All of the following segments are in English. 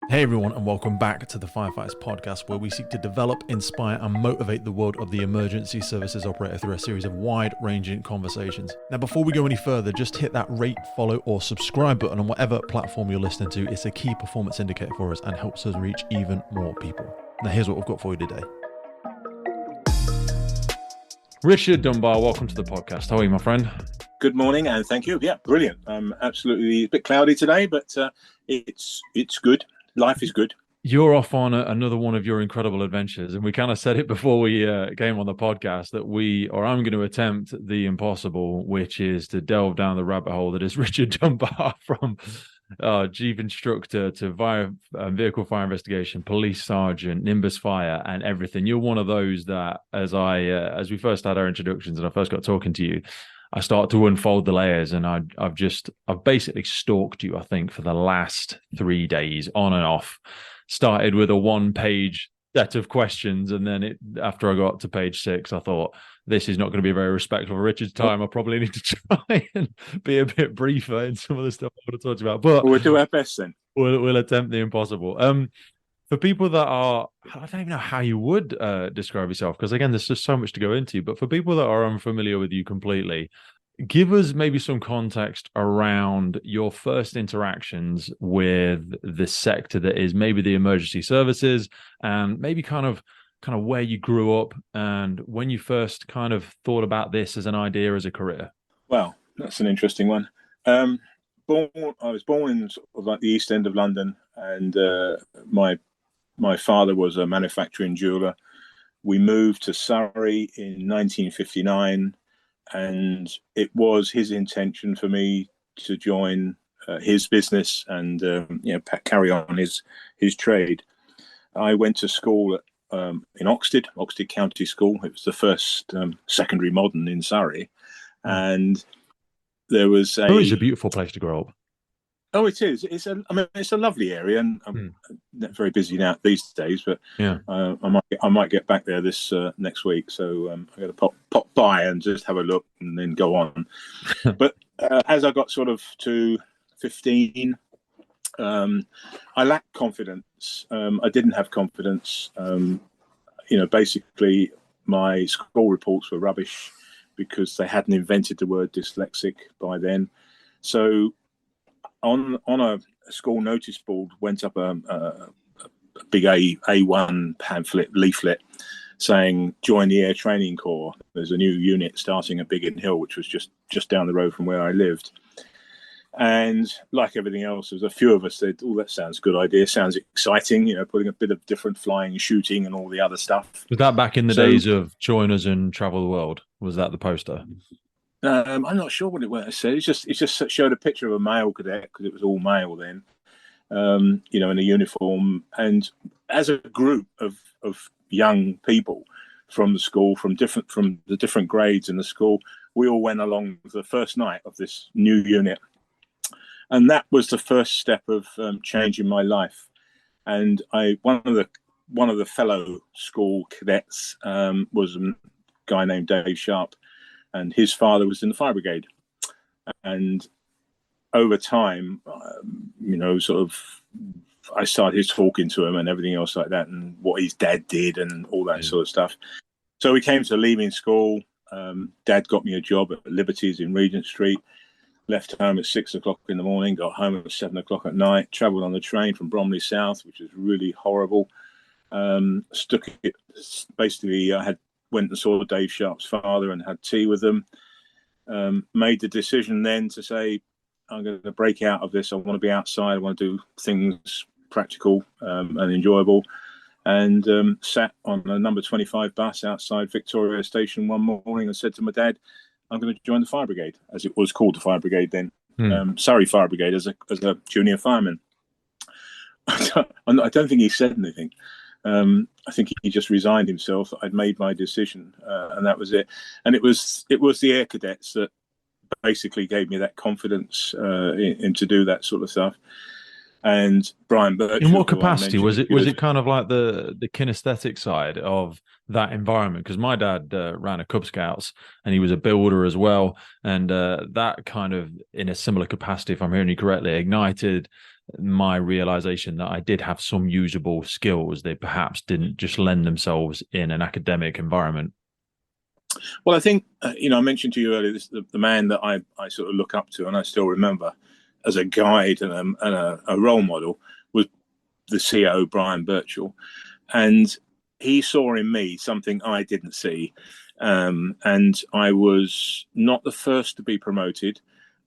Hey everyone, and welcome back to the Firefighters Podcast, where we seek to develop, inspire, and motivate the world of the emergency services operator through a series of wide-ranging conversations. Now, before we go any further, just hit that rate, follow, or subscribe button on whatever platform you're listening to. It's a key performance indicator for us and helps us reach even more people. Now, here's what we've got for you today. Richard Dunbar, welcome to the podcast. How are you, my friend? Good morning, and thank you. Yeah, brilliant. Absolutely a bit cloudy today, but it's good. Life is good. You're off on another one of your incredible adventures, and we kind of said it before we came on the podcast that I'm going to attempt the impossible, which is to delve down the rabbit hole that is Richard Dunbar from Chief Instructor to Vehicle Fire Investigation, Police Sergeant, NIMBUS Fire, and everything. You're one of those that, as we first had our introductions and I first got talking to you, I start to unfold the layers, and I've basically stalked you, I think, for the last 3 days on and off. Started with a 1-page set of questions, and then after I got to page 6, I thought, this is not going to be very respectful of Richard's time. I probably need to try and be a bit briefer in some of the stuff I want to talk about. But we'll do our best then. We'll attempt the impossible. For people that I don't even know how you would describe yourself, because again, there's just so much to go into. But for people that are unfamiliar with you completely, give us maybe some context around your first interactions with the sector that is maybe the emergency services, and maybe kind of where you grew up and when you first kind of thought about this as an idea, as a career. Well, that's an interesting one. I was born in sort of like the East End of London, and my father was a manufacturing jeweler. We moved to Surrey in 1959, and it was his intention for me to join his business and carry on his trade. I went to school in Oxted County School. It was the first secondary modern in Surrey, and there was It's a beautiful place to grow up. Oh, it is. It's a lovely area, and I'm very busy now these days. But yeah, I might get back there this next week. So I'm going to pop by and just have a look and then go on. But as I got sort of to 15, I lacked confidence. I didn't have confidence. Basically, my school reports were rubbish because they hadn't invented the word dyslexic by then. So on a school notice board went up a big A1 leaflet saying, join the Air Training Corps. There's a new unit starting at Biggin Hill, which was just down the road from where I lived. And like everything else, there's a few of us said, oh, that sounds a good idea. Sounds exciting, putting a bit of different flying, shooting and all the other stuff. Was that back in the days of join us and travel the world? Was that the poster? I'm not sure what it said. It just showed a picture of a male cadet, because it was all male then, in a uniform. And as a group of young people from the school, from the different grades in the school, we all went along the first night of this new unit. And that was the first step of changing my life. And one of the fellow school cadets was a guy named Dave Sharp. And his father was in the fire brigade. And over time, I started talking to him and everything else like that, and what his dad did and all that sort of stuff. So we came to leaving school. Dad got me a job at Liberties in Regent Street. Left home at 6 o'clock in the morning, got home at 7 o'clock at night, travelled on the train from Bromley South, which was really horrible. Stuck it. Basically, went and saw Dave Sharp's father and had tea with them. Made the decision then to say, I'm going to break out of this. I want to be outside. I want to do things practical and enjoyable. And sat on a number 25 bus outside Victoria Station one morning and said to my dad, I'm going to join the fire brigade, as it was called, the fire brigade then. Surrey Fire Brigade as a junior fireman. I don't think he said anything. I think he just resigned himself. I'd made my decision, and that was it. And it was the Air Cadets that basically gave me that confidence in to do that sort of stuff. And Brian Birch. In what capacity was it? Was it kind of like the kinesthetic side of that environment? Because my dad ran a Cub Scouts, and he was a builder as well, and that kind of, in a similar capacity, if I'm hearing you correctly, ignited my realization that I did have some usable skills. They perhaps didn't just lend themselves in an academic environment. Well, I think, I mentioned to you earlier, the man that I sort of look up to and I still remember as a guide and a role model was the CO, Brian Birchall. And he saw in me something I didn't see. And I was not the first to be promoted,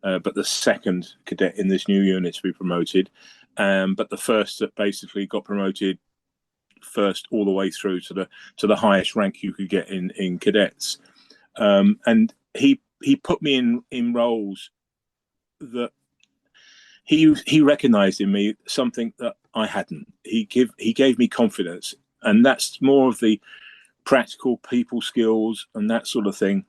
but the second cadet in this new unit to be promoted. But the first that basically got promoted first all the way through to the highest rank you could get in cadets. And he put me in roles that he recognized in me something that I hadn't. He gave me confidence, and that's more of the practical people skills and that sort of thing.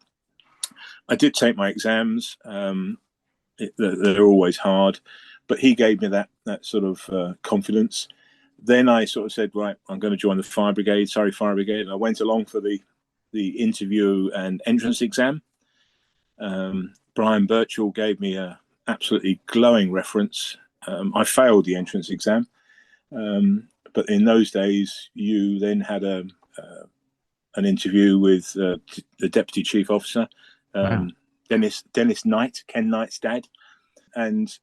I did take my exams. They're always hard, but he gave me that sort of confidence. Then I sort of said, right, I'm going to join the Fire Brigade, Surrey Fire Brigade. And I went along for the interview and entrance exam. Brian Birchall gave me a absolutely glowing reference. I failed the entrance exam, but in those days, you then had an interview with the Deputy Chief Officer, Wow. Dennis Knight, Ken Knight's dad, and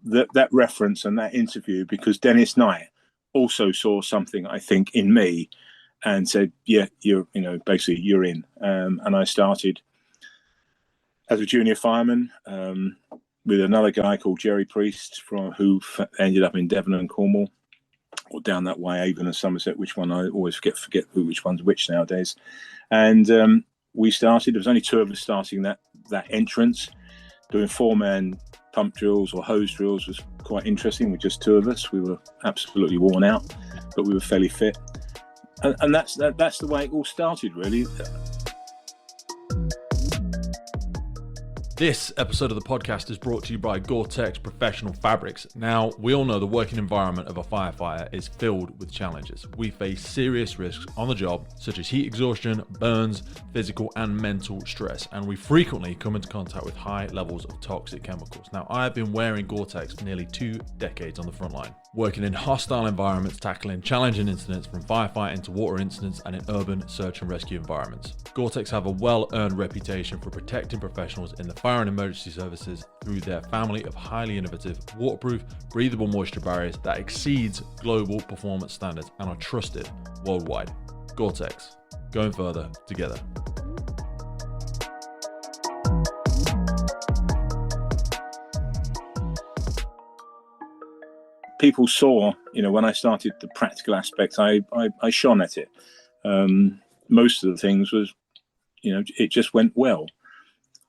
that reference and that interview, because Dennis Knight also saw something, I think, in me, and said, "Yeah, basically you're in." And I started as a junior fireman with another guy called Jerry Priest, who ended up in Devon and Cornwall, or down that way, Avon and Somerset. Which one I always forget which one's which nowadays. And we started. There was only two of us starting that entrance. Doing 4-man pump drills or hose drills was quite interesting. With just two of us, we were absolutely worn out, but we were fairly fit. And that's the way it all started, really. This episode of the podcast is brought to you by Gore-Tex Professional Fabrics. Now, we all know the working environment of a firefighter is filled with challenges. We face serious risks on the job, such as heat exhaustion, burns, physical and mental stress, and we frequently come into contact with high levels of toxic chemicals. Now, I have been wearing Gore-Tex for nearly 2 decades on the front line, working in hostile environments, tackling challenging incidents from firefighting to water incidents and in urban search and rescue environments. Gore-Tex have a well-earned reputation for protecting professionals in the fire and emergency services through their family of highly innovative, waterproof, breathable moisture barriers that exceeds global performance standards and are trusted worldwide. Gore-Tex, going further together. People saw, when I started the practical aspects, I shone at it. Most of the things was, it just went well.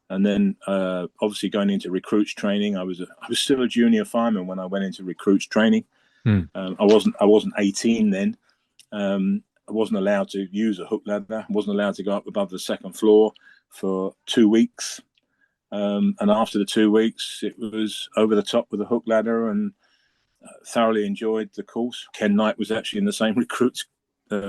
And then obviously going into recruits training, I was still a junior fireman when I went into recruits training. I wasn't 18 then. I wasn't allowed to use a hook ladder. I wasn't allowed to go up above the second floor for 2 weeks. And after the 2 weeks, it was over the top with a hook ladder, and thoroughly enjoyed the course. Ken Knight was actually in the same recruits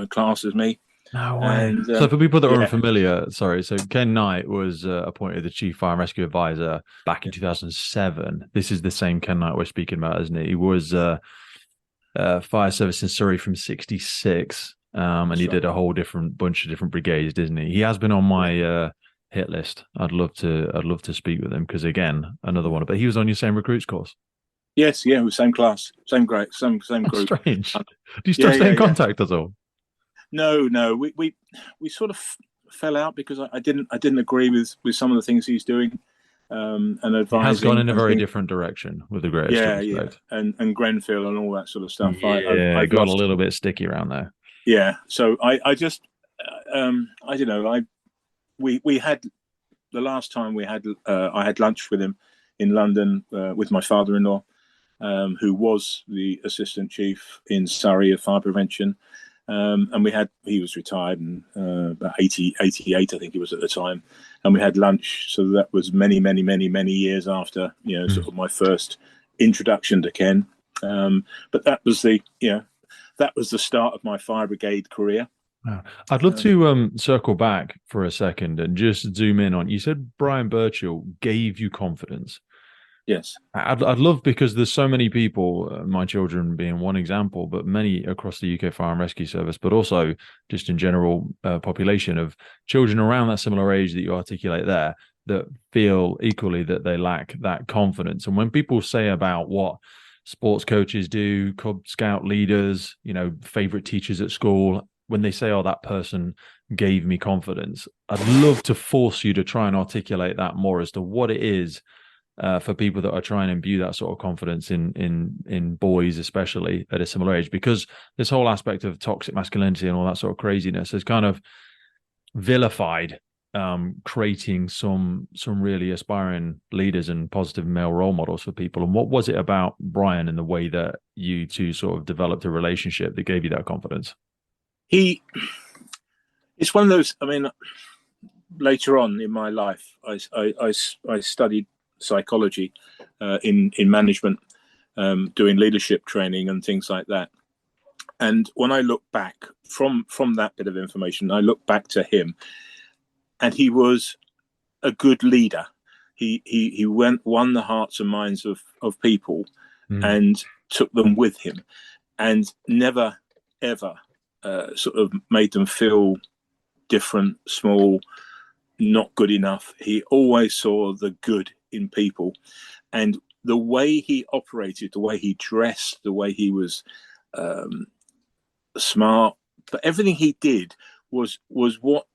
class as me. No way. And, so for people that are unfamiliar, so Ken Knight was appointed the Chief Fire and Rescue Advisor back in 2007. This is the same Ken Knight we're speaking about, isn't it? He was fire service in Surrey from 66, and he did a whole bunch of different brigades, didn't he? He has been on my hit list. I'd love to speak with him, because again, another one. But he was on your same recruits course. Yes, yeah, same class, same grade, same group. Strange. Do you still stay in contact at all? No, we sort of fell out because I didn't agree with some of the things he's doing, and advising. He has gone in a very different direction with the greatest respect. And Grenfell and all that sort of stuff. I got a little bit sticky around there. Yeah, so I just I don't know. We had the last time we had I had lunch with him in London with my father-in-law, who was the assistant chief in Surrey of fire prevention. And he was retired and about 88, I think he was at the time. And we had lunch. So that was many, many, many, many years after, sort of my first introduction to Ken. But that was the start of my fire brigade career. Wow. I'd love to circle back for a second and just zoom in on, you said Brian Birchall gave you confidence. Yes. I'd love, because there's so many people, my children being one example, but many across the UK Fire and Rescue Service, but also just in general population of children around that similar age that you articulate there, that feel equally that they lack that confidence. And when people say about what sports coaches do, Cub Scout leaders, favorite teachers at school, when they say, oh, that person gave me confidence, I'd love to force you to try and articulate that more as to what it is for people that are trying to imbue that sort of confidence in boys, especially at a similar age, because this whole aspect of toxic masculinity and all that sort of craziness has kind of vilified creating some really aspiring leaders and positive male role models for people. And what was it about Brian and the way that you two sort of developed a relationship that gave you that confidence? It's one of those. I mean, later on in my life, I studied psychology in management, doing leadership training and things like that. And when I look back from that bit of information, I look back to him, and he was a good leader. He won the hearts and minds of people, and took them with him, and never ever sort of made them feel different, small, not good enough. He always saw the good in people, and the way he operated, the way he dressed, the way he was smart, but everything he did was what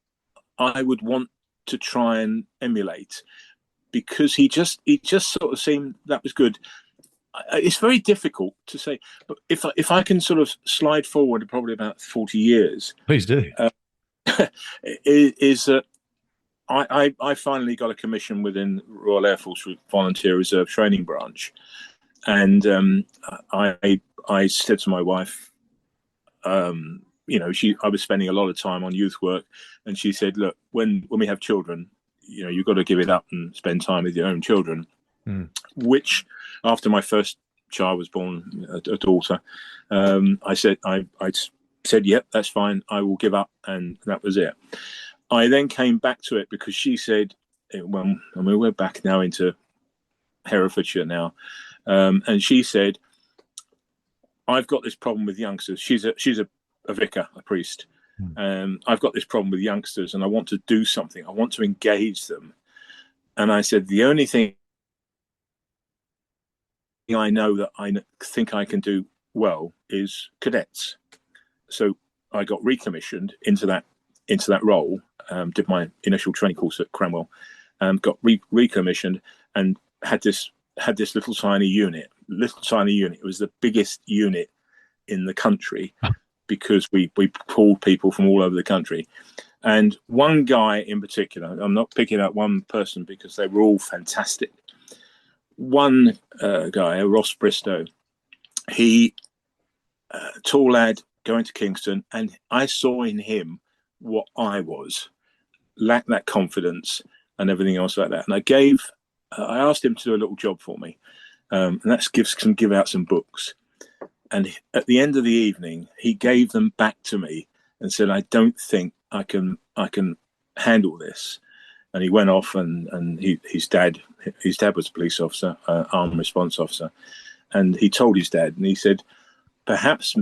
I would want to try and emulate, because he just sort of seemed that was good. It's very difficult to say, but if I can sort of slide forward probably about 40 years, please do. Is that I finally got a commission within Royal Air Force Volunteer Reserve Training Branch, and I said to my wife, I was spending a lot of time on youth work, and she said, look, when we have children, you've got to give it up and spend time with your own children. Which, after my first child was born, a daughter, I said, yep, that's fine, I will give up, and that was it. I then came back to it because she said, we're back now into Herefordshire now, and she said, I've got this problem with youngsters. She's a vicar, a priest. I've got this problem with youngsters, and I want to do something. I want to engage them. And I said, the only thing I know that I think I can do well is cadets. So I got recommissioned into that role. Did my initial training course at Cranwell, got recommissioned, and had this little tiny unit. It was the biggest unit in the country, because we pulled people from all over the country. And one guy in particular, I'm not picking out one person because they were all fantastic. One guy, Ross Bristow, he tall lad going to Kingston, and I saw in him what I was, lacked that confidence and everything else like that. And I asked him to do a little job for me, and that's give out some books. And at the end of the evening, he gave them back to me and said, I don't think I can handle this. And he went off, and his dad was a police officer, armed response officer. And he told his dad, and he said, perhaps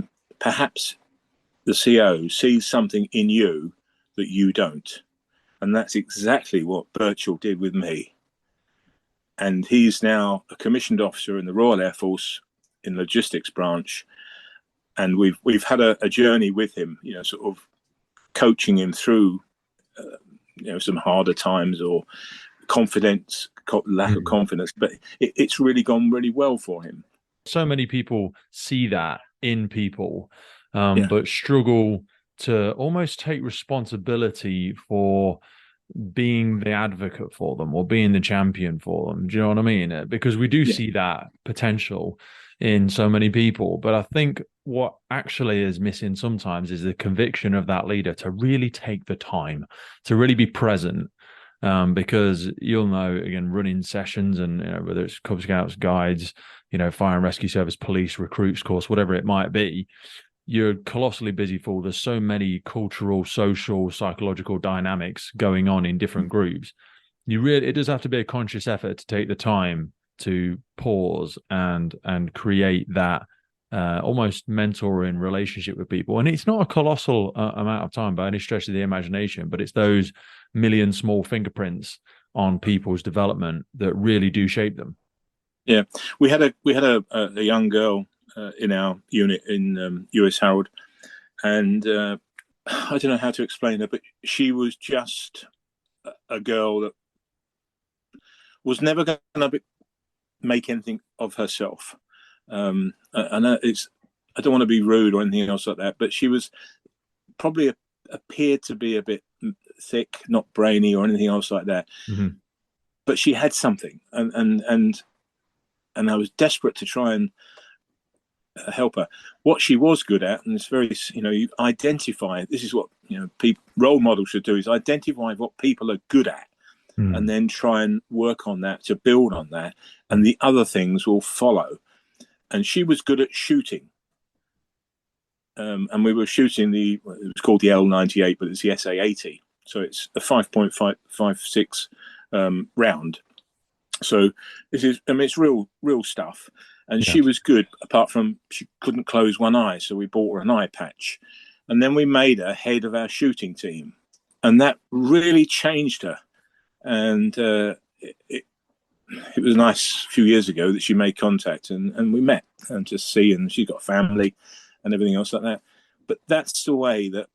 the CO sees something in you that you don't. And that's exactly what Birchall did with me. And he's now a commissioned officer in the Royal Air Force in logistics branch. And we've had a journey with him, sort of coaching him through, some harder times or lack of confidence. But it's really gone really well for him. So many people see that in people, but struggle to almost take responsibility for being the advocate for them or being the champion for them. Do you know what I mean? Because we do see that potential in so many people. But I think what actually is missing sometimes is the conviction of that leader to really take the time, to really be present. Because you'll know, again, running sessions and whether it's Cub Scouts, guides, fire and rescue service, police, recruits course, whatever it might be, you're colossally busy for. There's so many cultural, social, psychological dynamics going on in different groups. It does have to be a conscious effort to take the time to pause and create that almost mentoring relationship with people. And it's not a colossal amount of time by any stretch of the imagination, but it's those million small fingerprints on people's development that really do shape them. Yeah, we had a young girl in our unit in US Harold, and I don't know how to explain her, but she was just a girl that was never going to make anything of herself. And I don't want to be rude or anything else like that, but she was probably appeared to be a bit thick, not brainy or anything else like that. Mm-hmm. But she had something, and I was desperate to try and help her. What she was good at, and it's very, you identify. This is what role models should do: is identify what people are good at, and then try and work on that to build on that, and the other things will follow. And she was good at shooting, and we were shooting it was called the L98, but it's the SA80, so it's a 5.56 round. So this is, it's real stuff. And she was good, apart from she couldn't close one eye, so we bought her an eye patch, and then we made her head of our shooting team, and that really changed her. And it was nice a few years ago that she made contact, and we met and just see, and she's got family and everything else like that. But that's the way that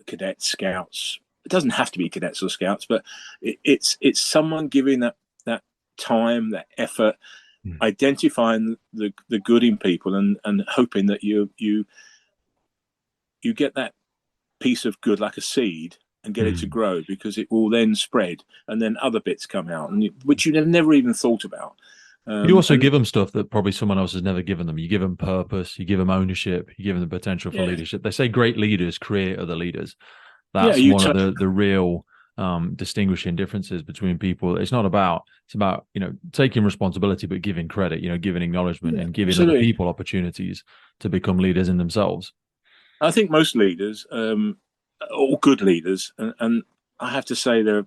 cadets, scouts, it doesn't have to be cadets or scouts, but it's someone giving that time, that effort, identifying the good in people, and hoping that you get that piece of good like a seed and get it to grow, because it will then spread, and then other bits come out, which you never even thought about. You also give them stuff that probably someone else has never given them. You give them purpose, you give them ownership, you give them the potential for leadership. They say great leaders create other leaders. That's one of the real distinguishing differences between people. It's about taking responsibility, but giving credit, giving acknowledgement, and giving other people opportunities to become leaders in themselves. I think most leaders, all good leaders, and I have to say there's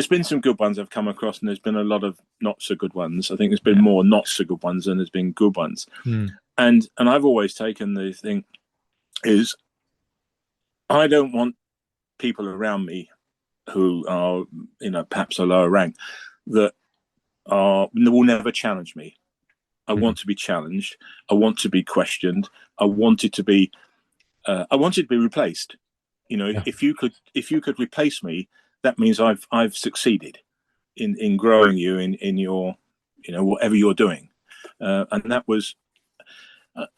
been some good ones I've come across, and there's been a lot of not so good ones. I think there's been more not so good ones than there's been good ones. And I've always taken the thing is, I don't want people around me who are perhaps a lower rank that will never challenge me. I want to be challenged. I want to be questioned. I wanted to be replaced. If you could replace me, that means I've succeeded in growing you in your whatever you're doing, and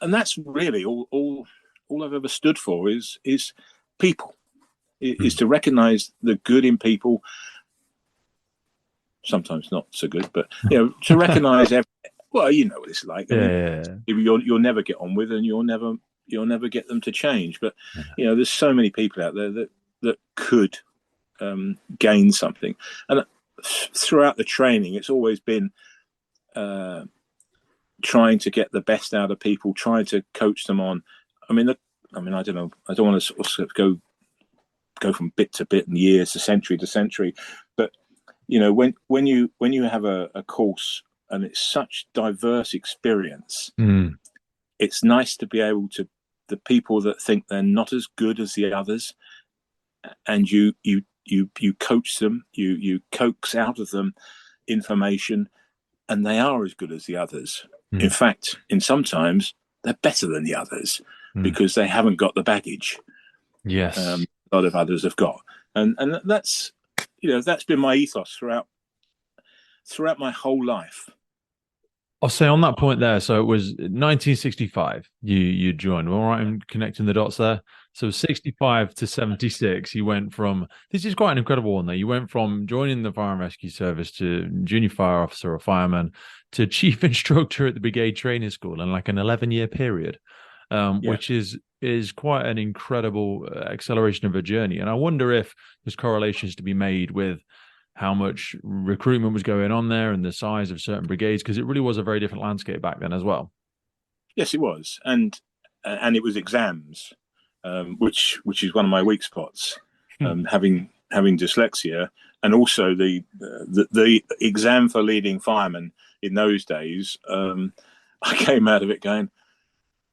that's really all I've ever stood for is people, is to recognize the good in people. Sometimes not so good, but to recognize well, you know what it's like. I mean, you'll never get on with, and you'll never get them to change. But there's so many people out there that could gain something. And throughout the training, it's always been trying to get the best out of people, trying to coach them on. I mean, I don't know. I don't want to sort of go from bit to bit and years to century, but when you have a course and it's such diverse experience, it's nice to be able to, the people that think they're not as good as the others, and you coach them, you coax out of them information, and they are as good as the others. In fact, sometimes they're better than the others because they haven't got the baggage. Yes, a lot of others have got, and that's that's been my ethos throughout my whole life. I'll say on that point there. So it was 1965. You joined. All right, I'm connecting the dots there. So 65 to 76, you went from. This is quite an incredible one. There, you went from joining the Fire and Rescue Service to Junior Fire Officer or Fireman to Chief Instructor at the Brigade Training School in like an 11-year period, which is quite an incredible acceleration of a journey. And I wonder if there's correlations to be made with how much recruitment was going on there and the size of certain brigades, because it really was a very different landscape back then as well. Yes, it was. And it was exams, which is one of my weak spots. Having dyslexia, and also the exam for leading fireman in those days. I came out of it going,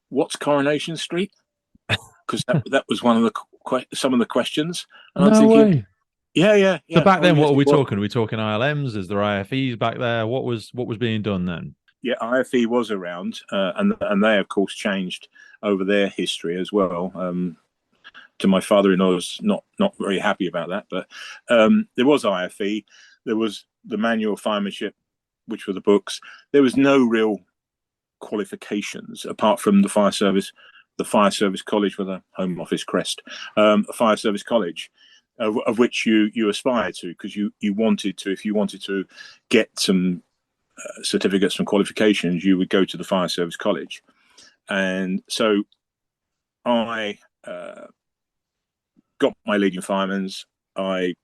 "What's Coronation Street?" Because that was one of some of the questions, and I'm No thinking, way. yeah. So back then, yes, what are we talking? Are we talking ILMs? Is there IFEs back there? What was being done then? Yeah, IFE was around, and they of course changed over their history as well. To my father-in-law's not very happy about that, but there was IFE, there was the manual of firemanship, which were the books. There was no real qualifications apart from the fire service college with a Home Office crest, a fire service college, of which you aspired to, because you wanted to, if you wanted to get some certificates and qualifications, you would go to the fire service college. And so I got my leading fireman's. I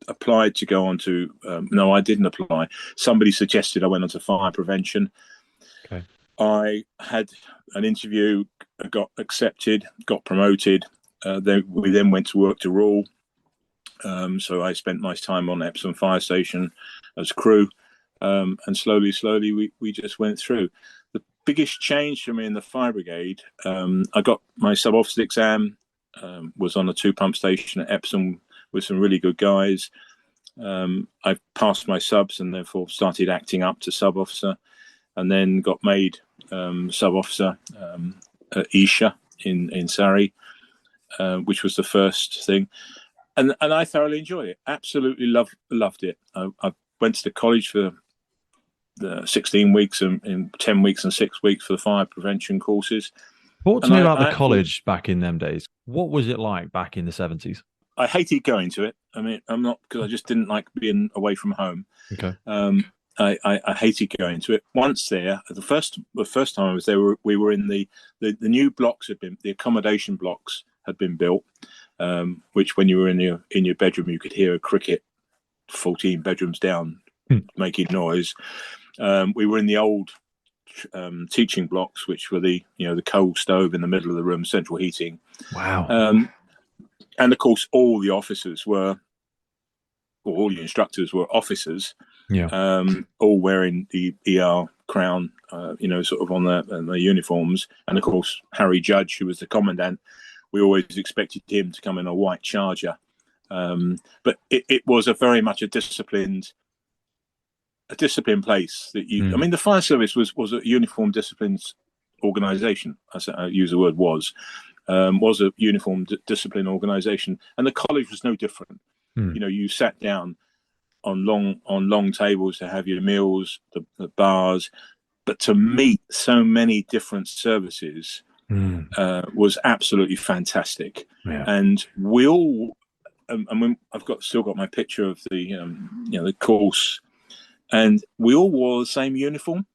applied to go on to no, I didn't apply. Somebody suggested I went on to fire prevention. Okay. I had an interview, got accepted, got promoted. We then went to work to Rawl. So I spent my time on Epsom Fire Station as crew, and slowly we just went through. The biggest change for me in the fire brigade, I got my sub-officer exam, was on a 2-pump station at Epsom with some really good guys. I passed my subs and therefore started acting up to sub-officer, and then got made sub-officer at Isha in Surrey, which was the first thing. And I thoroughly enjoyed it. Absolutely loved it. I went to the college for the 16 weeks and 10 weeks and 6 weeks for the fire prevention courses. Talk to me about the college back in them days. What was it like back in the 70s? I hated going to it. I mean, I'm not, because I just didn't like being away from home. Okay. I hated going to it. Once there, the first time I was there, we were in the new blocks the accommodation blocks had been built, which when you were in your bedroom, you could hear a cricket 14 bedrooms down making noise. We were in the old teaching blocks, which were the coal stove in the middle of the room, central heating. Wow. And of course, all the officers all the instructors were officers. Yeah. All wearing the ER crown, sort of on their uniforms. And of course, Harry Judge, who was the commandant, we always expected him to come in a white Charger. But it was very much a disciplined place that I mean, the fire service was a uniform disciplines organisation. I use the word was a uniform discipline organisation, and the college was no different. You sat down on long tables to have your meals, the bars, but to meet so many different services was absolutely fantastic. Yeah. And we all, I've still got my picture of the course, and we all wore the same uniform.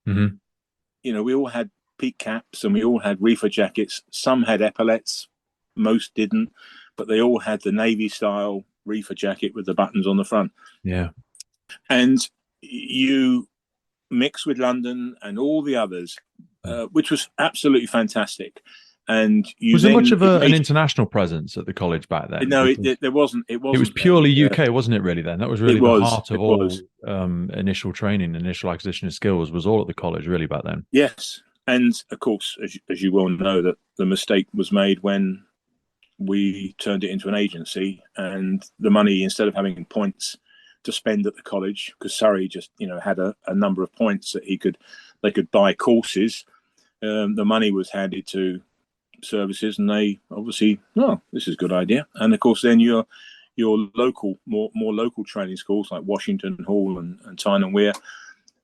Mm-hmm. We all had peak caps and we all had reefer jackets. Some had epaulets, most didn't, but they all had the Navy style reefer jacket with the buttons on the front. Yeah. And you mix with London and all the others, which was absolutely fantastic. And was there much of an international presence at the college back then? No, there wasn't. It was purely UK, wasn't it? Really, then that was really the heart of all initial training, initial acquisition of skills was all at the college, really, back then. Yes, and of course, as you well know, that the mistake was made when we turned it into an agency, and the money, instead of having points to spend at the college, because Surrey just had a number of points that they could buy courses, the money was handed to services, and they obviously, this is a good idea. And of course, then your local, more local training schools like Washington Hall and Tyne and Wear,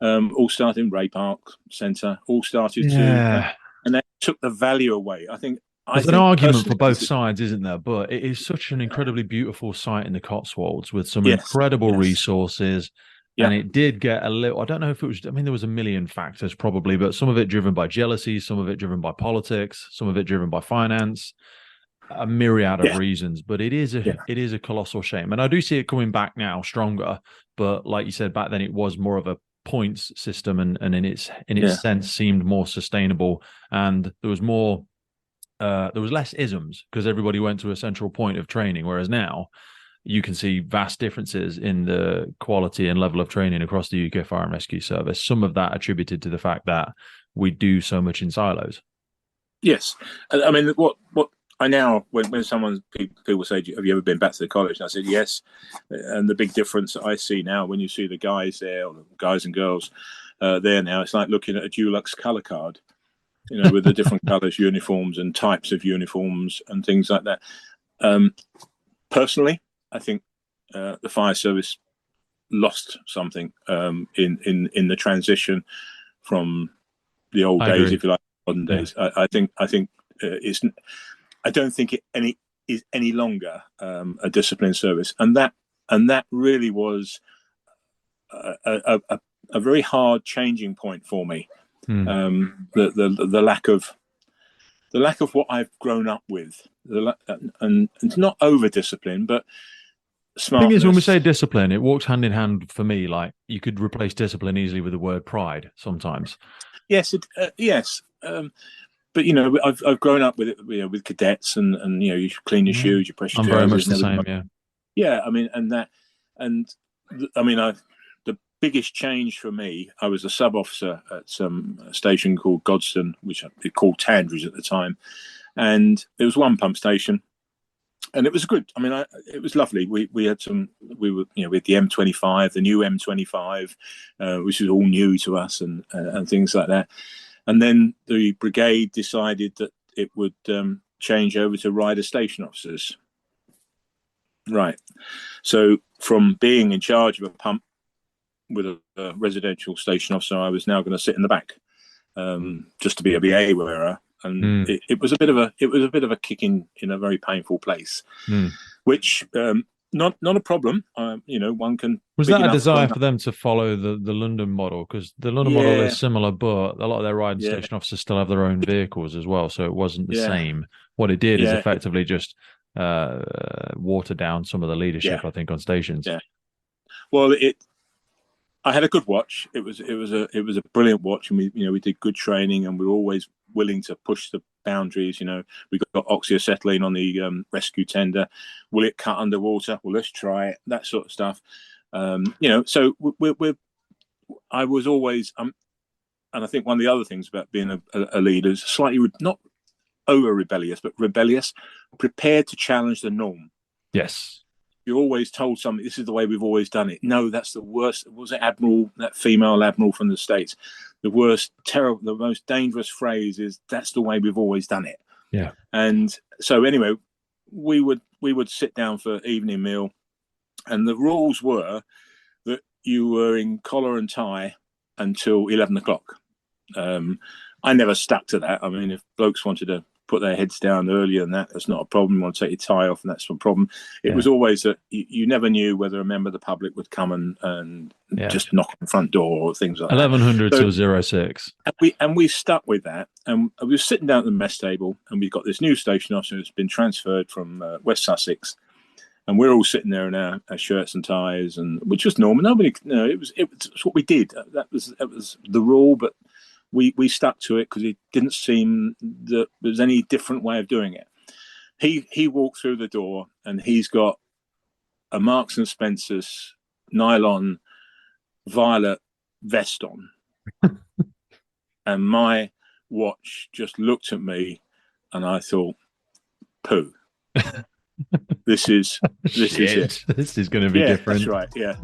all started in Ray Park Centre, all started to, and that took the value away. There's an argument for both sides, isn't there? But it is such an incredibly beautiful site in the Cotswolds with some incredible resources. Yeah. And it did get a little, I don't know if it was, there was a million factors probably, but some of it driven by jealousy, some of it driven by politics, some of it driven by finance, a myriad of reasons. But it is a colossal shame. And I do see it coming back now stronger. But like you said, back then it was more of a points system and in its sense seemed more sustainable. And there was less isms because everybody went to a central point of training. Whereas now, you can see vast differences in the quality and level of training across the UK Fire and Rescue Service. Some of that attributed to the fact that we do so much in silos. Yes. I mean, what I now, when people say, have you ever been back to the college? And I said, yes. And the big difference that I see now when you see the guys there, or the guys and girls there now, it's like looking at a Dulux colour card, with the different colours, uniforms and types of uniforms and things like that. Personally, I think the fire service lost something in the transition from the old days, if you like, modern days. I think it's. I don't think it is any longer a disciplined service, and that really was a very hard changing point for me. The lack of what I've grown up with, and it's not over discipline, but smartness. The thing is, when we say discipline, it walks hand in hand for me. Like, you could replace discipline easily with the word pride sometimes. Yes, yes. But I've grown up with it, with cadets, and you clean your shoes, you press your I'm very much the same. Yeah. I mean, the biggest change for me, I was a sub officer at some station called Godstone, which they called Tandridge at the time, and it was one pump station, and it was good. I mean, it was lovely. We had the M25, the new M25, which was all new to us, and things like that. And then the brigade decided that it would change over to rider station officers. Right. So from being in charge of a pump with a residential station officer, I was now going to sit in the back, just to be a BA wearer. And it was a bit of a kick in a very painful place, which not a problem. One can. Was that a desire for them to follow the London model? Because the London model is similar, but a lot of their riding station officers still have their own vehicles as well, so it wasn't the same. What it did is effectively just water down some of the leadership, I think, on stations. Yeah. Well, I had a good watch. It was a brilliant watch, and we did good training, and we were always willing to push the boundaries. We got oxyacetylene on the rescue tender. Will it cut underwater? Well, let's try it. That sort of stuff. So I was always and I think one of the other things about being a leader is slightly not over rebellious, but rebellious, prepared to challenge the norm. Yes. You're always told something. This is the way we've always done it. No, that's the worst. Was it Admiral, that female Admiral from the States? The worst, terrible, the most dangerous phrase is, that's the way we've always done it. Yeah. And so anyway, we would sit down for evening meal, and the rules were that you were in collar and tie until 11 o'clock. I never stuck to that. I mean, if blokes wanted to put their heads down earlier than that's not a problem. You want to take your tie off, and that's not a problem. It was always that you never knew whether a member of the public would come and just knock on the front door or things like 1100 that. 1100 to 06. And we stuck with that. And we were sitting down at the mess table, and we've got this new station officer who's been transferred from West Sussex. And we're all sitting there in our shirts and ties, and which was normal. Nobody, it was what we did. That was the rule, but we stuck to it because it didn't seem that there was any different way of doing it. He walked through the door, and he's got a Marks and Spencer's nylon violet vest on, and my watch just looked at me, and I thought, poo. This is it. This is going to be different. That's right. Yeah.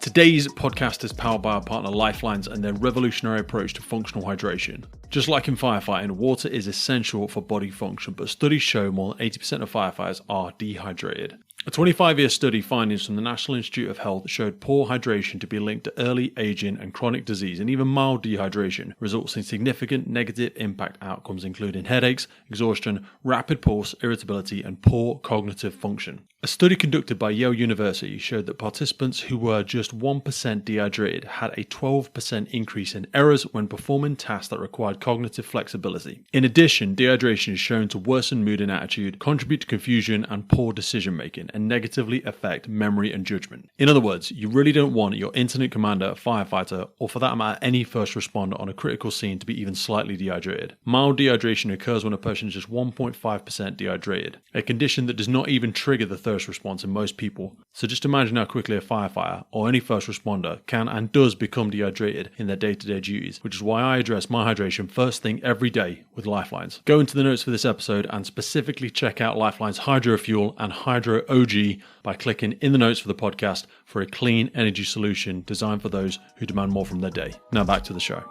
Today's podcast is powered by our partner Lifelines and their revolutionary approach to functional hydration. Just like in firefighting, water is essential for body function, but studies show more than 80% of firefighters are dehydrated. A 25-year study findings from the National Institute of Health showed poor hydration to be linked to early aging and chronic disease, and even mild dehydration results in significant negative impact outcomes, including headaches, exhaustion, rapid pulse, irritability, and poor cognitive function. A study conducted by Yale University showed that participants who were just 1% dehydrated had a 12% increase in errors when performing tasks that required cognitive flexibility. In addition, dehydration is shown to worsen mood and attitude, contribute to confusion and poor decision making, and negatively affect memory and judgment. In other words, you really don't want your incident commander, firefighter, or for that matter, any first responder on a critical scene to be even slightly dehydrated. Mild dehydration occurs when a person is just 1.5% dehydrated, a condition that does not even trigger the thirst response in most people. So just imagine how quickly a firefighter or any first responder can and does become dehydrated in their day-to-day duties, which is why I address my hydration first thing every day with Lifelines. Go into the notes for this episode and specifically check out Lifeline's Hydro Fuel and Hydro OG by clicking in the notes for the podcast for a clean energy solution designed for those who demand more from their day. Now back to the show.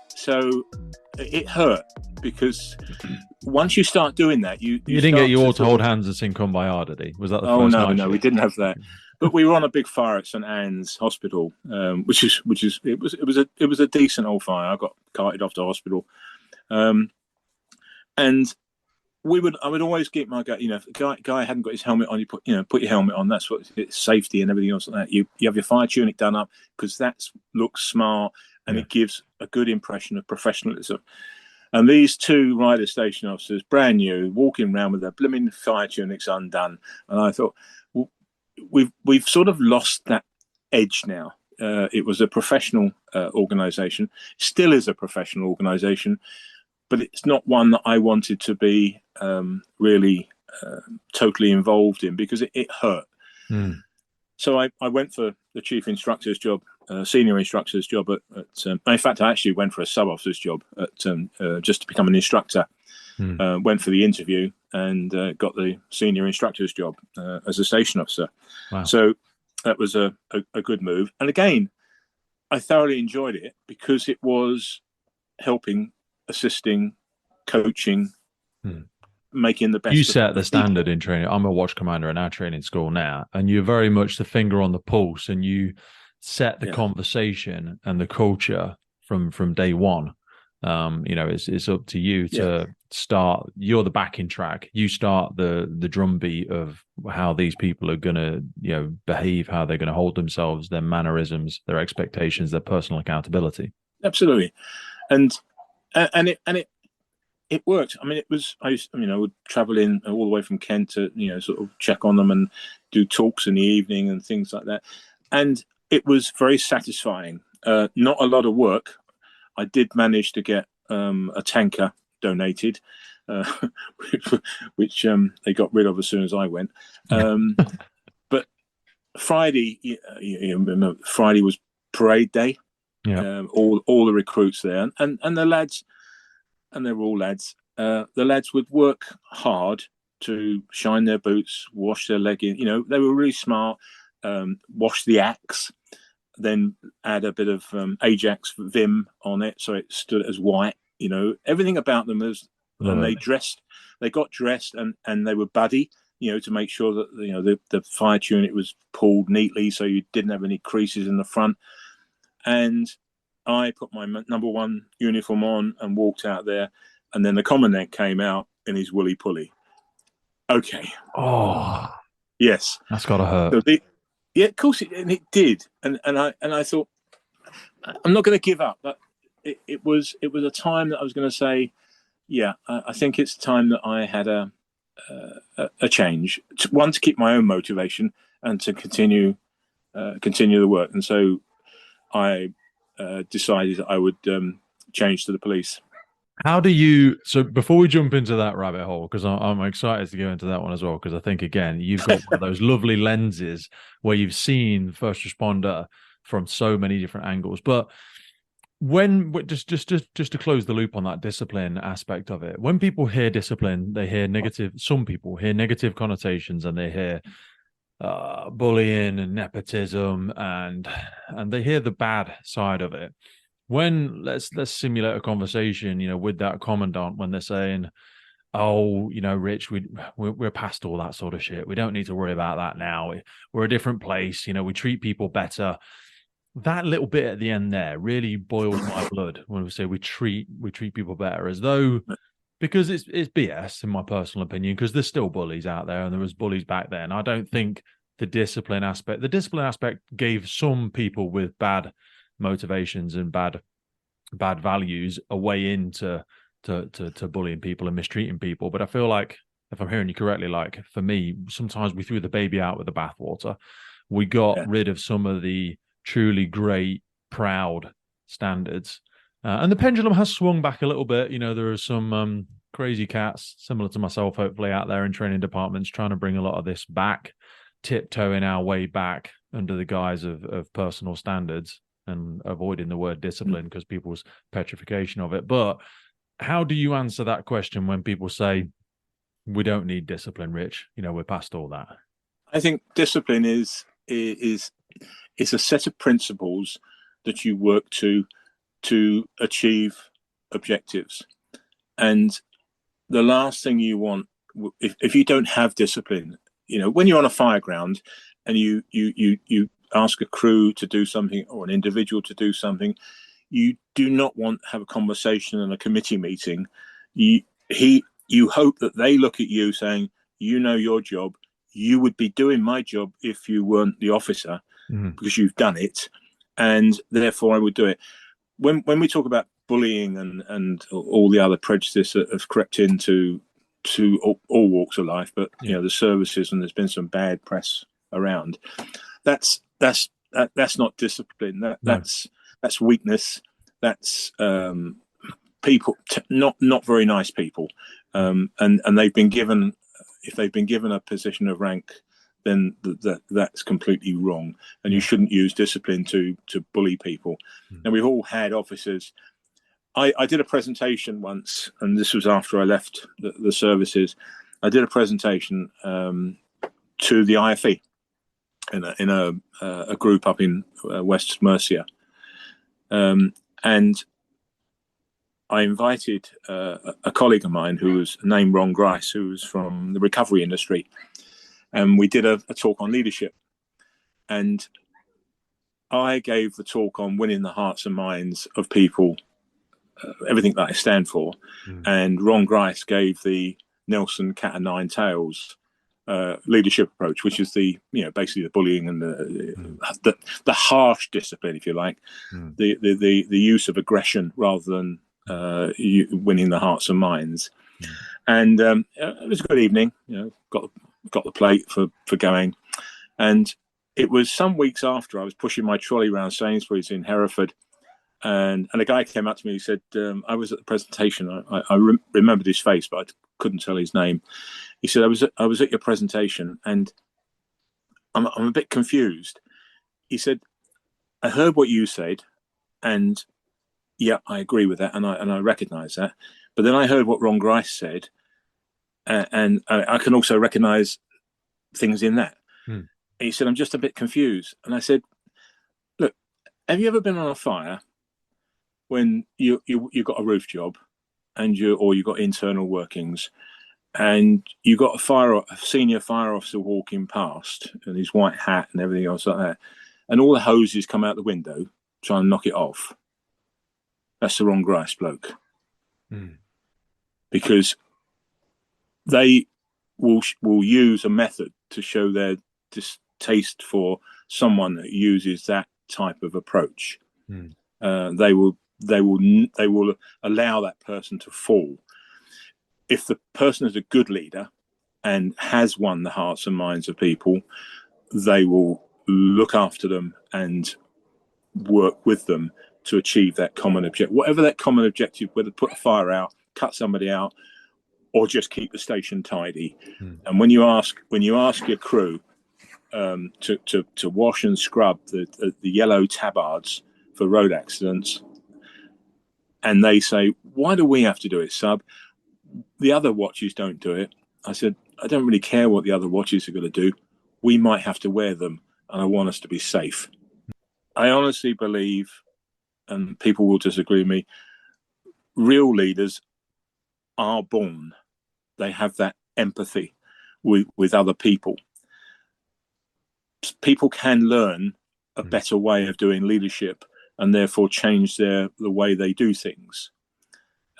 So it hurt because once you start doing that, you didn't get you all to hold hands and sing Kumbaya, did he? Was that the first night? No, we didn't have that. But we were on a big fire at St Anne's Hospital, which was a decent old fire. I got carted off to hospital, and I would always keep my guy. If the guy hadn't got his helmet on, you put your helmet on. That's what it's safety and everything else like that. You have your fire tunic done up because that looks smart and it gives a good impression of professionalism. And these two rider station officers, brand new, walking around with their blooming fire tunics undone, and I thought, well, we've sort of lost that edge now. It was a professional organisation, still is a professional organisation, but it's not one that I wanted to be really totally involved in because it hurt. So I went for the chief instructor's job, senior instructor's job in fact, I actually went for a sub-officer's job just to become an instructor. Went for the interview and got the senior instructor's job as a station officer. Wow. So that was a good move. And again, I thoroughly enjoyed it because it was helping, assisting, coaching, making the best. You set the standard in training. I'm a watch commander in our training school now, and you're very much the finger on the pulse, and you set the conversation and the culture from day one. It's up to you to start. You're the backing track. You start the drumbeat of how these people are going to behave, how they're going to hold themselves, their mannerisms, their expectations, their personal accountability. Absolutely, and it worked. I mean, I would travel in all the way from Kent to sort of check on them and do talks in the evening and things like that, and it was very satisfying. Not a lot of work. I did manage to get a tanker donated, which they got rid of as soon as I went. But Friday, Friday was parade day. All the recruits there, and the lads, and they were all lads. The lads would work hard to shine their boots, wash their leggings. They were really smart. Wash the axe, then add a bit of Ajax Vim on it so it stood as white. Everything about them was, and they got dressed and they were buddy, to make sure that the fire tunic was pulled neatly so you didn't have any creases in the front. And I put my number one uniform on and walked out there, and then the commandant came out in his woolly pulley. Okay. Oh, yes, that's gotta hurt. So of course it did, and I thought, I'm not going to give up. But it was a time that I was going to say, I think it's time that I had a change. One, to keep my own motivation and to continue the work, and so I decided I would change to the police. How do you, so before we jump into that rabbit hole, because I'm excited to go into that one as well, because I think, again, you've got one of those lovely lenses where you've seen first responder from so many different angles. But when, just to close the loop on that discipline aspect of it, when people hear discipline, they hear negative, some people hear negative connotations, and they hear bullying and nepotism, and they hear the bad side of it. When let's simulate a conversation, with that commandant, when they're saying, "Oh, Rich, we're past all that sort of shit. We don't need to worry about that now. We're a different place. We treat people better." That little bit at the end there really boils my blood when we say we treat people better, as though, because it's BS in my personal opinion, because there's still bullies out there, and there was bullies back then. I don't think the discipline aspect gave some people with bad motivations and bad values a way into to bullying people and mistreating people. But I feel like if I'm hearing you correctly, like for me, sometimes we threw the baby out with the bathwater. We got rid of some of the truly great, proud standards. And the pendulum has swung back a little bit. You know, there are some crazy cats, similar to myself, hopefully, out there in training departments trying to bring a lot of this back, tiptoeing our way back under the guise of personal standards and avoiding the word discipline because people's petrification of it. But how do you answer that question when people say, we don't need discipline, Rich? You know, we're past all that. I think discipline is a set of principles that you work to achieve objectives. And the last thing you want, if you don't have discipline, you know, when you're on a fire ground and you ask a crew to do something or an individual to do something, you do not want to have a conversation and a committee meeting. You hope that they look at you saying, you know your job. You would be doing my job if you weren't the officer, because you've done it, and therefore I would do it. When we talk about bullying and all the other prejudice that have crept into all walks of life, but you know, the services, and there's been some bad press around. That's not discipline. That's weakness. That's people not very nice people, and they've been given. If they've been given a position of rank, then that's completely wrong, and you shouldn't use discipline to bully people. And we've all had officers. I did a presentation once, and this was after I left the services. I did a presentation to the IFE in a group up in West Mercia, and I invited a colleague of mine who was named Ron Grice, who was from the recovery industry, and we did a talk on leadership. And I gave the talk on winning the hearts and minds of people, everything that I stand for. And Ron Grice gave the Nelson Cat and Nine Tails leadership approach, which is basically the bullying and the harsh discipline, if you like, the use of aggression rather than winning the hearts and minds. And it was a good evening. You know, got the plate for going, and it was some weeks after I was pushing my trolley around Sainsbury's in Hereford, and a guy came up to me. He said, I was at the presentation. I remembered his face, but I couldn't tell his name. He said, I was at your presentation, and I'm a bit confused. He said, I heard what you said, and yeah, I agree with that, and I recognise that. But then I heard what Ron Grice said, and I can also recognise things in that. He said, I'm just a bit confused. And I said, look, have you ever been on a fire when you got a roof job, and you got internal workings, and you got a senior fire officer walking past in his white hat and everything else like that, and all the hoses come out the window trying to knock it off? That's the Ron Grice bloke. Because they will use a method to show their distaste for someone that uses that type of approach. They will allow that person to fall. If the person is a good leader and has won the hearts and minds of people, they will look after them and work with them to achieve that common objective, whatever that common objective, whether put a fire out, cut somebody out, or just keep the station tidy. And when you ask your crew to wash and scrub the yellow tabards for road accidents, and they say, why do we have to do it, sub? The other watches don't do it. I said, I don't really care what the other watches are going to do. We might have to wear them, and I want us to be safe. I honestly believe, and people will disagree with me, real leaders are born. They have that empathy with other people. People can learn a better way of doing leadership and therefore change the way they do things.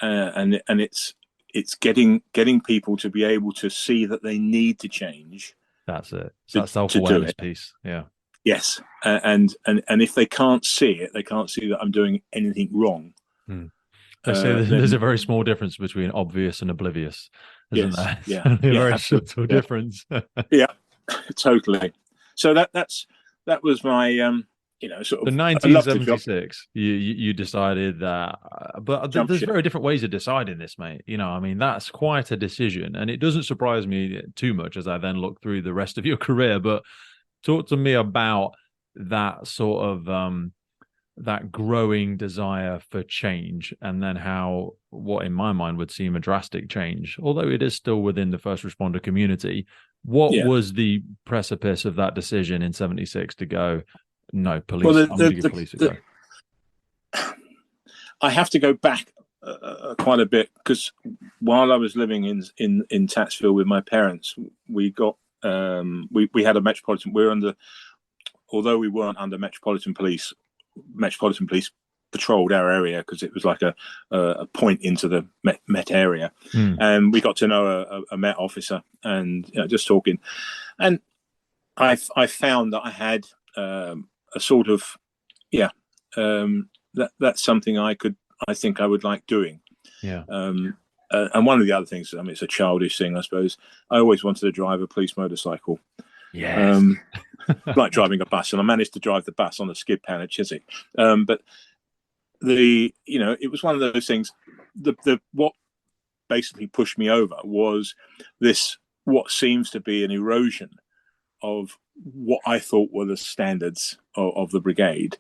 And it's getting people to be able to see that they need to change. That's it. It's that self-awareness piece. Yeah. Yes. And if they can't see it, they can't see that I'm doing anything wrong. They say there's a very small difference between obvious and oblivious. isn't Yes. there? It's Yeah. only a Yeah. very Absolutely. subtle Yeah. difference. Yeah. Totally. So that was my sort The of, I loved the job. 1976, you decided that, but Jump there's ship. very different ways of deciding this, mate. I mean, that's quite a decision, and it doesn't surprise me too much as I then look through the rest of your career. But talk to me about that sort of that growing desire for change, and then how what in my mind would seem a drastic change, although it is still within the first responder community. What Yeah. was the precipice of that decision in 76 to go, no, police, Well, I'm going to give police a go? I have to go back quite a bit, because while I was living in Tatsville with my parents, we got we had a metropolitan. We were under, although we weren't under Metropolitan Police patrolled our area because it was like a point into the Met area, and we got to know a Met officer, and just talking, and I found that I had a sort of that's something I think I would like doing. Yeah. And one of the other things, I mean, it's a childish thing, I suppose. I always wanted to drive a police motorcycle. Yes. Like driving a bus, and I managed to drive the bus on a skid pan at Chiswick. But it was one of those things. The what basically pushed me over was this, what seems to be an erosion of what I thought were the standards of the brigade,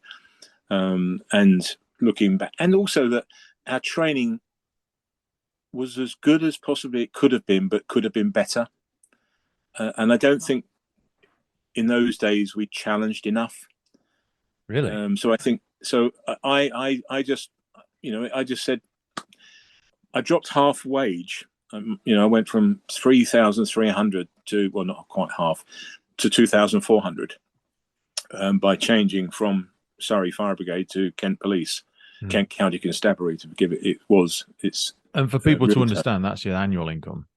and looking back, and also that our training was as good as possibly it could have been, but could have been better. And I don't think in those days we challenged enough. Really? So I think, so I just said, I dropped half wage. I went from 3,300 to, well, not quite half, to 2,400 by changing from Surrey Fire Brigade to Kent Police, Kent County Constabulary, to give it. It's. And for people to understand, that's your annual income.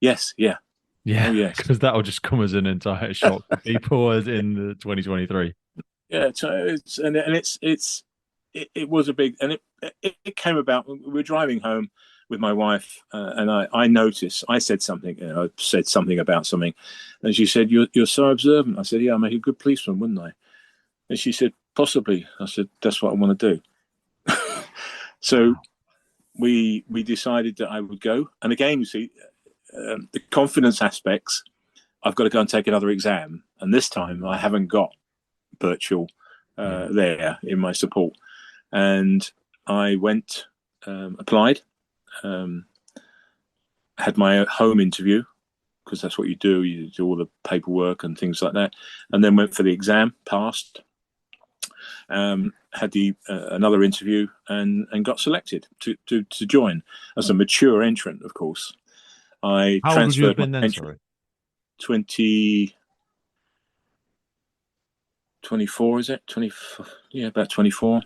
Yes. Yeah. Yeah. Oh, yes. Because that will just come as an entire shock for people as in the 2023. Yeah. It was a big, and it came about. We were driving home with my wife, and I noticed. I said something. I said something about something, and she said, "You're so observant." I said, "Yeah, I'll make a good policeman, wouldn't I?" And she said, "Possibly." I said, "That's what I want to do." So we decided that I would go. And again, you see, the confidence aspects, I've got to go and take another exam. And this time I haven't got virtual there in my support. And I went, applied, had my home interview, because that's what you do. You do all the paperwork and things like that. And then went for the exam, passed. Had another interview and got selected to join as a mature entrant. Of course, I How old would you have been then? Sorry, 24, is it? 24? Yeah, about 24.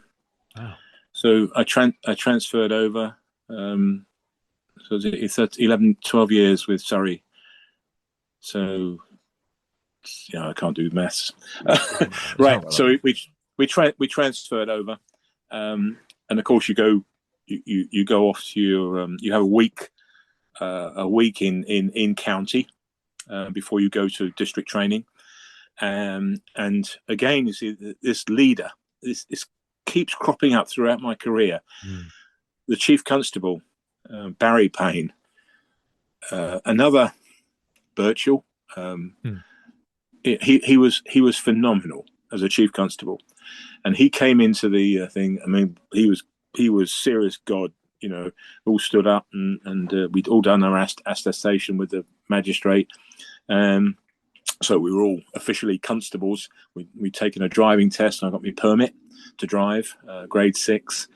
Wow. So I transferred over. So it's 11, 12 years with Surrey. So I can't do maths. Right. So we transferred over, and of course you go off to your you have a week in county before you go to district training, and again you see this leader, this keeps cropping up throughout my career. The Chief Constable, Barry Payne, another Birchall. He was phenomenal as a Chief Constable, and he came into the thing. I mean, he was serious God. All stood up, and we'd all done our attestation with the magistrate. So we were all officially constables. We'd taken a driving test, and I got my permit to drive, grade 6.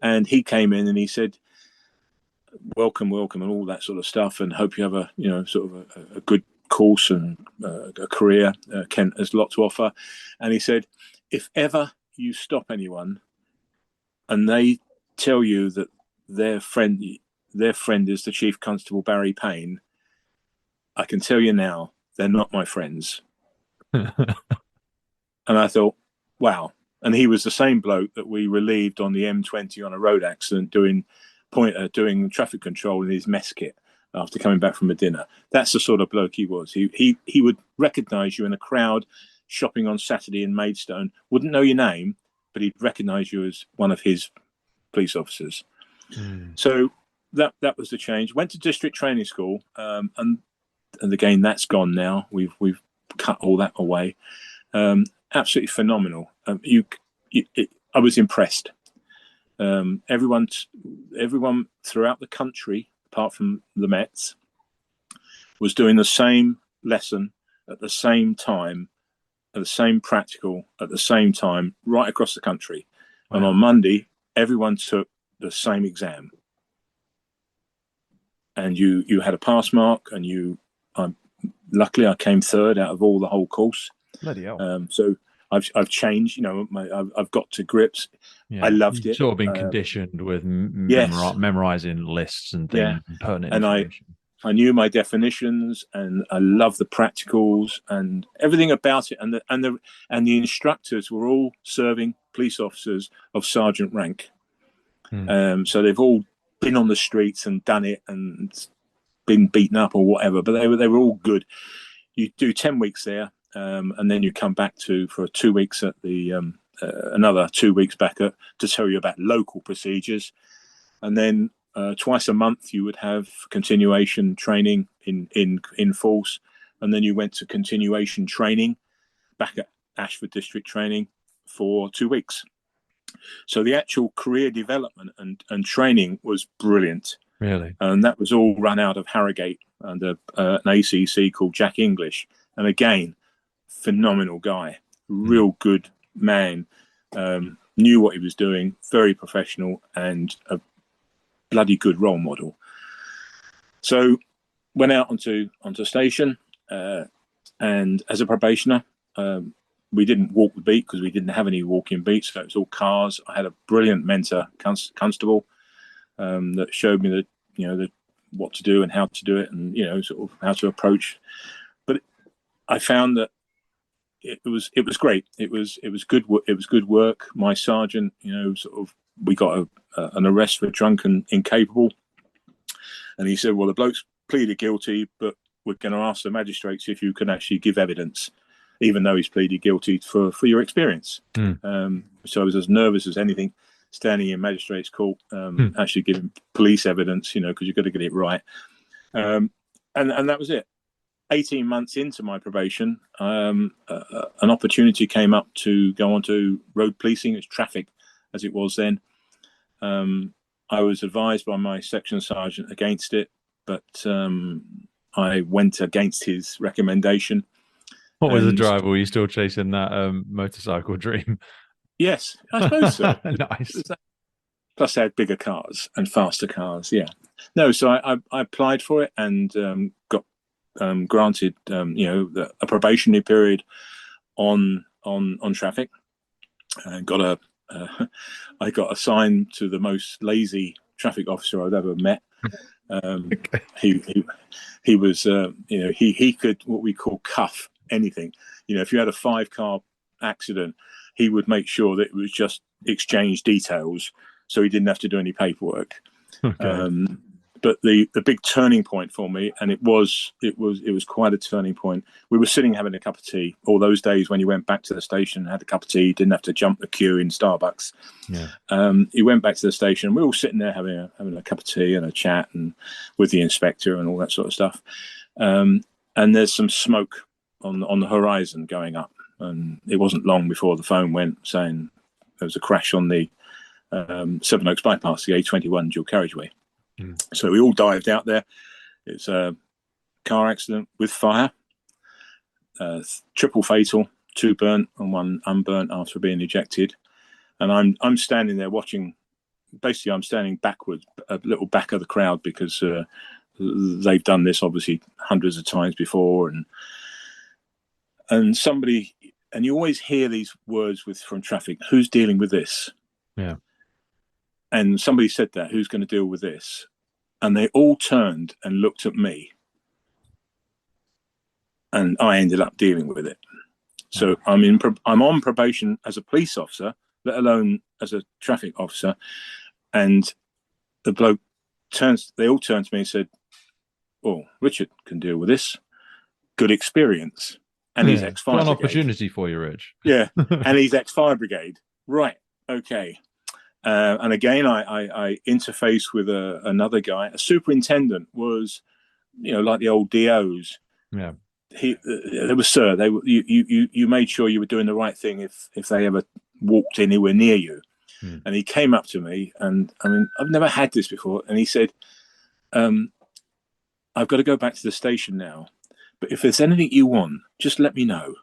And he came in and he said, welcome, and all that sort of stuff, and hope you have a sort of a good course and a career. Kent has a lot to offer. And he said, if ever you stop anyone and they tell you that their friend is the Chief Constable Barry Payne, I can tell you now, they're not my friends. And I thought, wow. And he was the same bloke that we relieved on the M20 on a road accident doing traffic control in his mess kit. after coming back from a dinner. That's the sort of bloke he was. He would recognise you in a crowd shopping on Saturday in Maidstone, wouldn't know your name, but he'd recognise you as one of his police officers. So that was the change. Went to district training school, and again, that's gone now. We've cut all that away. Absolutely phenomenal. I was impressed. Everyone throughout the country, apart from the Mets, was doing the same lesson at the same time, at the same practical at the same time, right across the country. Wow. And on Monday, everyone took the same exam. And you had a pass mark, and luckily I came third out of all the whole course. Bloody hell. So I've changed, I've got to grips. Yeah. I loved it. Sort of been conditioned with memorizing lists and things, and pertinent information. I knew my definitions, and I loved the practicals and everything about it. And the instructors were all serving police officers of sergeant rank. So they've all been on the streets and done it and been beaten up or whatever, but they were all good. You do 10 weeks there. And then you come back for 2 weeks at the another 2 weeks back to tell you about local procedures, and then twice a month you would have continuation training in force, and then you went to continuation training back at Ashford District Training for 2 weeks. So the actual career development and training was brilliant. Really, and that was all run out of Harrogate under an ACC called Jack English, and again. Phenomenal guy, real good man, knew what he was doing, very professional, and a bloody good role model. So went out onto station, and as a probationer, we didn't walk the beat because we didn't have any walking beats, so it was all cars. I had a brilliant mentor constable that showed me what to do and how to do it, and sort of how to approach. But I found that it was great. It was good. It was good work. My sergeant, we got an arrest for drunk and incapable, and he said, "Well, the bloke's pleaded guilty, but we're going to ask the magistrates if you can actually give evidence, even though he's pleaded guilty for your experience." So I was as nervous as anything, standing in magistrates' court, actually giving police evidence, because you've got to get it right. And that was it. 18 months into my probation, an opportunity came up to go on to road policing. It's traffic, as it was then. I was advised by my section sergeant against it, but I went against his recommendation. What was the drive? Were you still chasing that motorcycle dream? Yes, I suppose so. Nice. Plus, I had bigger cars and faster cars. Yeah. No, so I applied for it and got granted, a probationary period on traffic, and I got assigned to the most lazy traffic officer I'd ever met. He was, he could what we call cuff anything. If you had a 5-car accident, he would make sure that it was just exchange details, so he didn't have to do any paperwork. Okay. But the big turning point for me, and it was quite a turning point. We were sitting having a cup of tea. All those days when you went back to the station, had a cup of tea, didn't have to jump the queue in Starbucks. Yeah. He went back to the station. We were all sitting there having a cup of tea and a chat, and with the inspector and all that sort of stuff. And there's some smoke on the horizon going up, and it wasn't long before the phone went saying there was a crash on the Sevenoaks bypass, the A21 dual carriageway. So we all dived out there. It's a car accident with fire, triple fatal, 2 burnt and 1 unburnt after being ejected. And I'm standing there watching. Basically, I'm standing backwards, a little back of the crowd, because they've done this obviously hundreds of times before, and somebody, and you always hear these words from traffic: "Who's dealing with this?" Yeah. And somebody said that, "Who's going to deal with this?" And they all turned and looked at me. And I ended up dealing with it. So I'm on probation as a police officer, let alone as a traffic officer. And the bloke they all turned to me and said, oh, Richard can deal with this. Good experience. And he's ex-fire brigade. An opportunity for you, Rich. Yeah, and he's ex-fire brigade. Right, okay. And again, I interfaced with another guy. A superintendent was, like the old DOs. Yeah. They were, sir, they were, you made sure you were doing the right thing if they ever walked anywhere near you. And he came up to me, and I mean, I've never had this before. And he said, I've got to go back to the station now, but if there's anything you want, just let me know.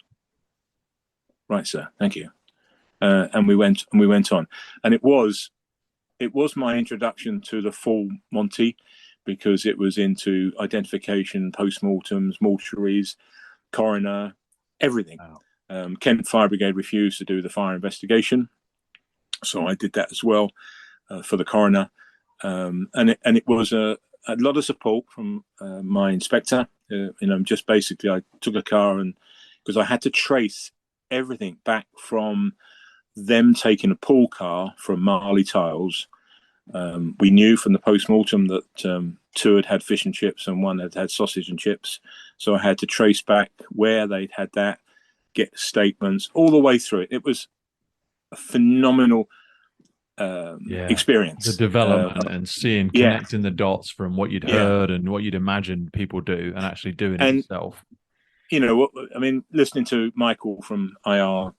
Right, sir. Thank you. And we went on, and it was my introduction to the full Monty, because it was into identification, postmortems, mortuaries, coroner, everything. Wow. Kent Fire Brigade refused to do the fire investigation, so I did that as well for the coroner, and it was a lot of support from my inspector. Just basically I took a car, and because I had to trace everything back from them taking a pool car from Marley Tiles. We knew from the post-mortem that two had fish and chips and one had sausage and chips. So I had to trace back where they'd had that, get statements all the way through it. It was a phenomenal experience. The development and connecting the dots from what you'd heard and what you'd imagined people do and actually doing it yourself. Listening to Michael from IRRTC,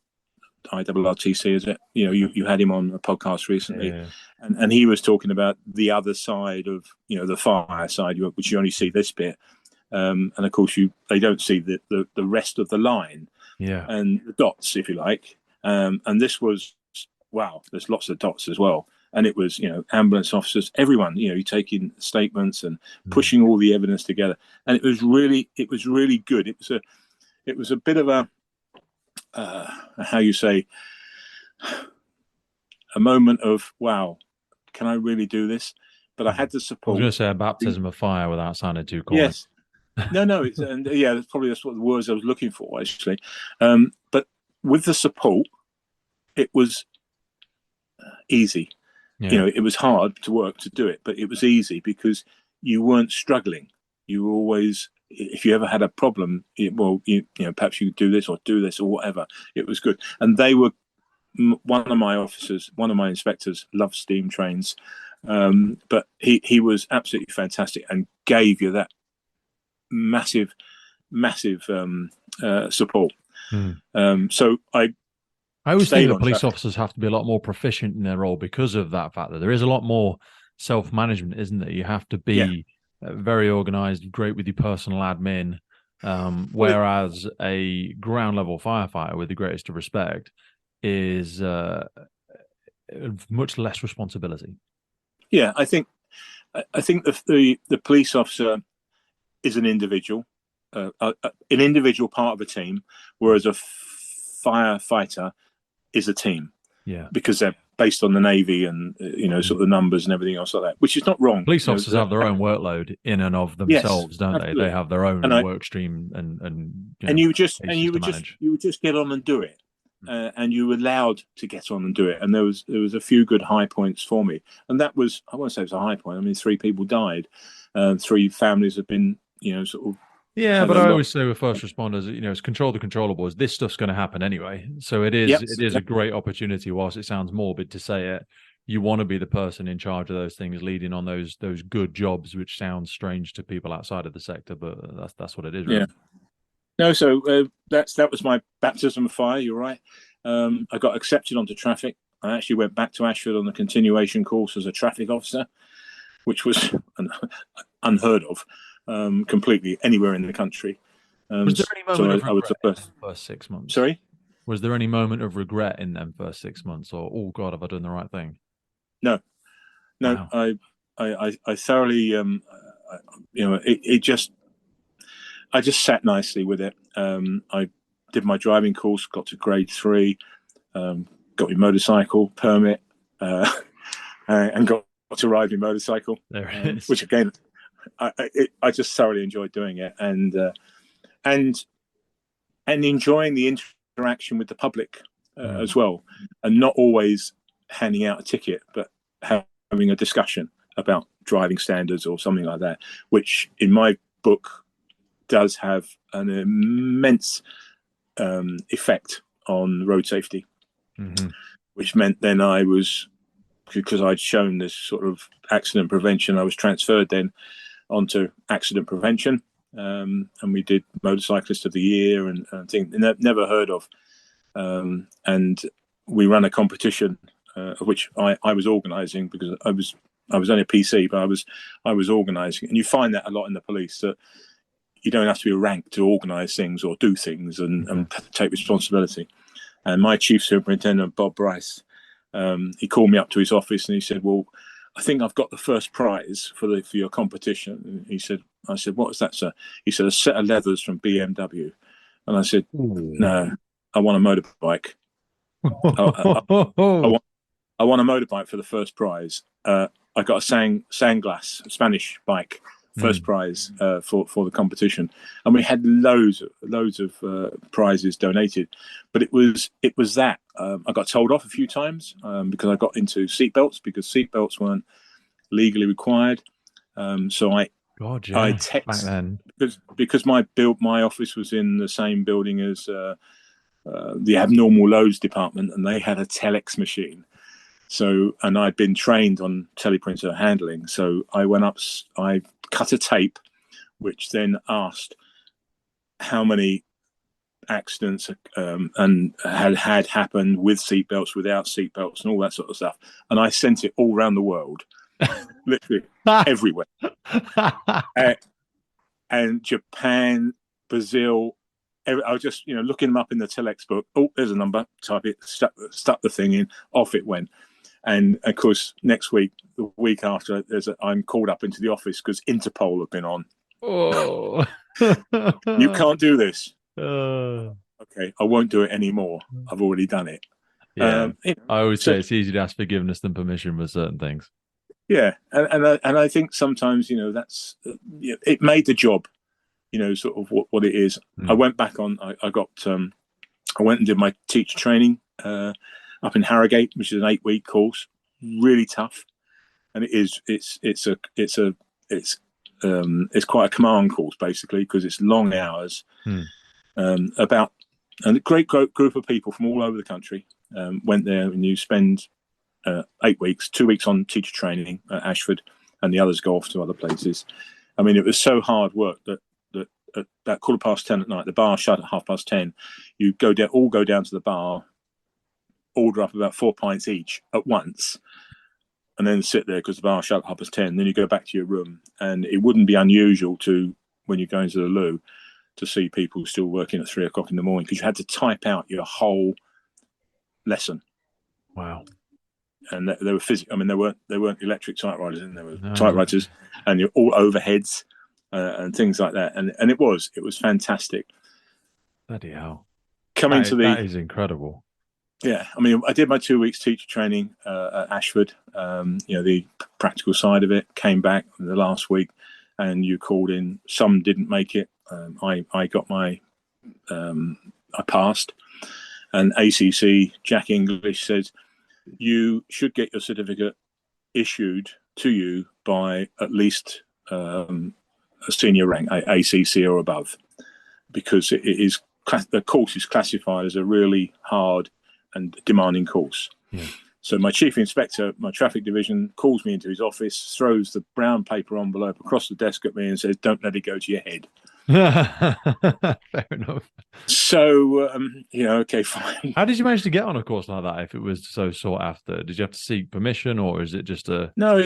is it? You had him on a podcast recently, and he was talking about the other side of the fire side, which you only see this bit, and of course they don't see the rest of the line, and the dots, if you like, and this was there's lots of dots as well, and it was ambulance officers, everyone, taking statements and pushing all the evidence together, and it was really good. It was a bit of a how you say, a moment of, wow, can I really do this? But I had the support. I was going to say a baptism of fire without sounding too coy. Yes. No, that's what the words I was looking for, actually. But with the support, it was easy. It was hard to do it, but it was easy because you weren't struggling. You were always, if you ever had a problem, perhaps you could do this or whatever. It was good. And they were, one of my inspectors loved steam trains, but he was absolutely fantastic and gave you that massive support. So I always think that police officers have to be a lot more proficient in their role because of that fact that there is a lot more self-management, isn't there? You have to be very organized, great with your personal admin, whereas a ground level firefighter, with the greatest of respect, is much less responsibility. I think the police officer is an individual part of a team, whereas a firefighter is a team. Because they're based on the Navy and sort of the numbers and everything else like that, which is not wrong. Police officers have their own workload in and of themselves, don't absolutely. they? They have their own work stream and you would just get on and do it, and you were allowed to get on and do it. And there was a few good high points for me, and that was, I won't say it was a high point. I mean, 3 people died, 3 families have been sort of. Yeah, but I always say with first responders, it's control the controllables. This stuff's going to happen anyway. So it is a great opportunity, whilst it sounds morbid to say it. You want to be the person in charge of those things, leading on those good jobs, which sounds strange to people outside of the sector, but that's what it is, really. Yeah. No, so that was my baptism of fire, you're right. I got accepted onto traffic. I actually went back to Ashford on the continuation course as a traffic officer, which was unheard of. Completely anywhere in the country. Was there any moment of regret in the first 6 months? Sorry? Was there any moment of regret in them first 6 months, or, oh God, have I done the right thing? No. Wow. I thoroughly, I just sat nicely with it. I did my driving course, got to grade 3, got my motorcycle permit, and got to ride my motorcycle. There it is. Which again, I just thoroughly enjoyed doing it, and enjoying the interaction with the public as well, and not always handing out a ticket, but having a discussion about driving standards or something like that, which in my book does have an immense effect on road safety, which meant then because I'd shown this sort of accident prevention, I was transferred then onto accident prevention, and we did Motorcyclist of the Year and things never heard of, and we ran a competition which I was organising, because I was only a PC, but I was organising, and you find that a lot in the police, that you don't have to be a rank to organise things or do things and take responsibility. And my chief superintendent, Bob Bryce, he called me up to his office and he said, "Well, I think I've got the first prize for your competition." And I said, "What is that, sir?" He said, "A set of leathers from BMW." And I said, "No, I want a motorbike. I want a motorbike for the first prize." I got a Sanglass Spanish bike, first prize for the competition, and we had loads of prizes donated. But it was that I got told off a few times because I got into seatbelts, because seatbelts weren't legally required. So I text back then, because my office was in the same building as the abnormal loads department, and they had a telex machine. So, and I'd been trained on teleprinter handling. So I went up, I cut a tape, which then asked how many accidents and had happened with seatbelts, without seatbelts, and all that sort of stuff. And I sent it all around the world, literally everywhere. And Japan, Brazil, I was just, looking them up in the telex book. Oh, there's a number. Type it, stuck the thing in, off it went. And of course, next week, the week after, I'm called up into the office because Interpol have been on. Oh, you can't do this. Okay, I won't do it anymore. I've already done it. Yeah, I always say it's easier to ask forgiveness than permission with certain things. Yeah, and I think sometimes that's it made the job, sort of what it is. I went back on. I went and did my teacher training up in Harrogate, which is an 8-week course, really tough, and it's quite a command course basically, because it's long hours. And a great group of people from all over the country went there, and you spend 8 weeks, 2 weeks on teacher training at Ashford, and the others go off to other places. I mean, it was so hard work that at about 10:15 at night, the bar shut at 10:30. You all go down to the bar, order up about 4 pints each at once, and then sit there because the bar shut at 10:30. Then you go back to your room, and it wouldn't be unusual when you go into the loo to see people still working at 3 o'clock in the morning, because you had to type out your whole lesson. Wow. And they were physical. I mean, they weren't electric typewriters, and there were typewriters, and you're all overheads and things like that. And it was fantastic. Bloody hell! That is incredible. Yeah, I mean, I did my 2 weeks teacher training at Ashford. The practical side of it, came back the last week, and you called in. Some didn't make it. I got I passed, and ACC Jack English said, you should get your certificate issued to you by at least a senior rank, ACC or above, because the course is classified as a really hard and demanding course. Yeah. So my chief inspector, my traffic division, calls me into his office, throws the brown paper envelope across the desk at me and says, "Don't let it go to your head." Fair enough. So, okay, fine. How did you manage to get on a course like that if it was so sought after? Did you have to seek permission, or is it just a... No,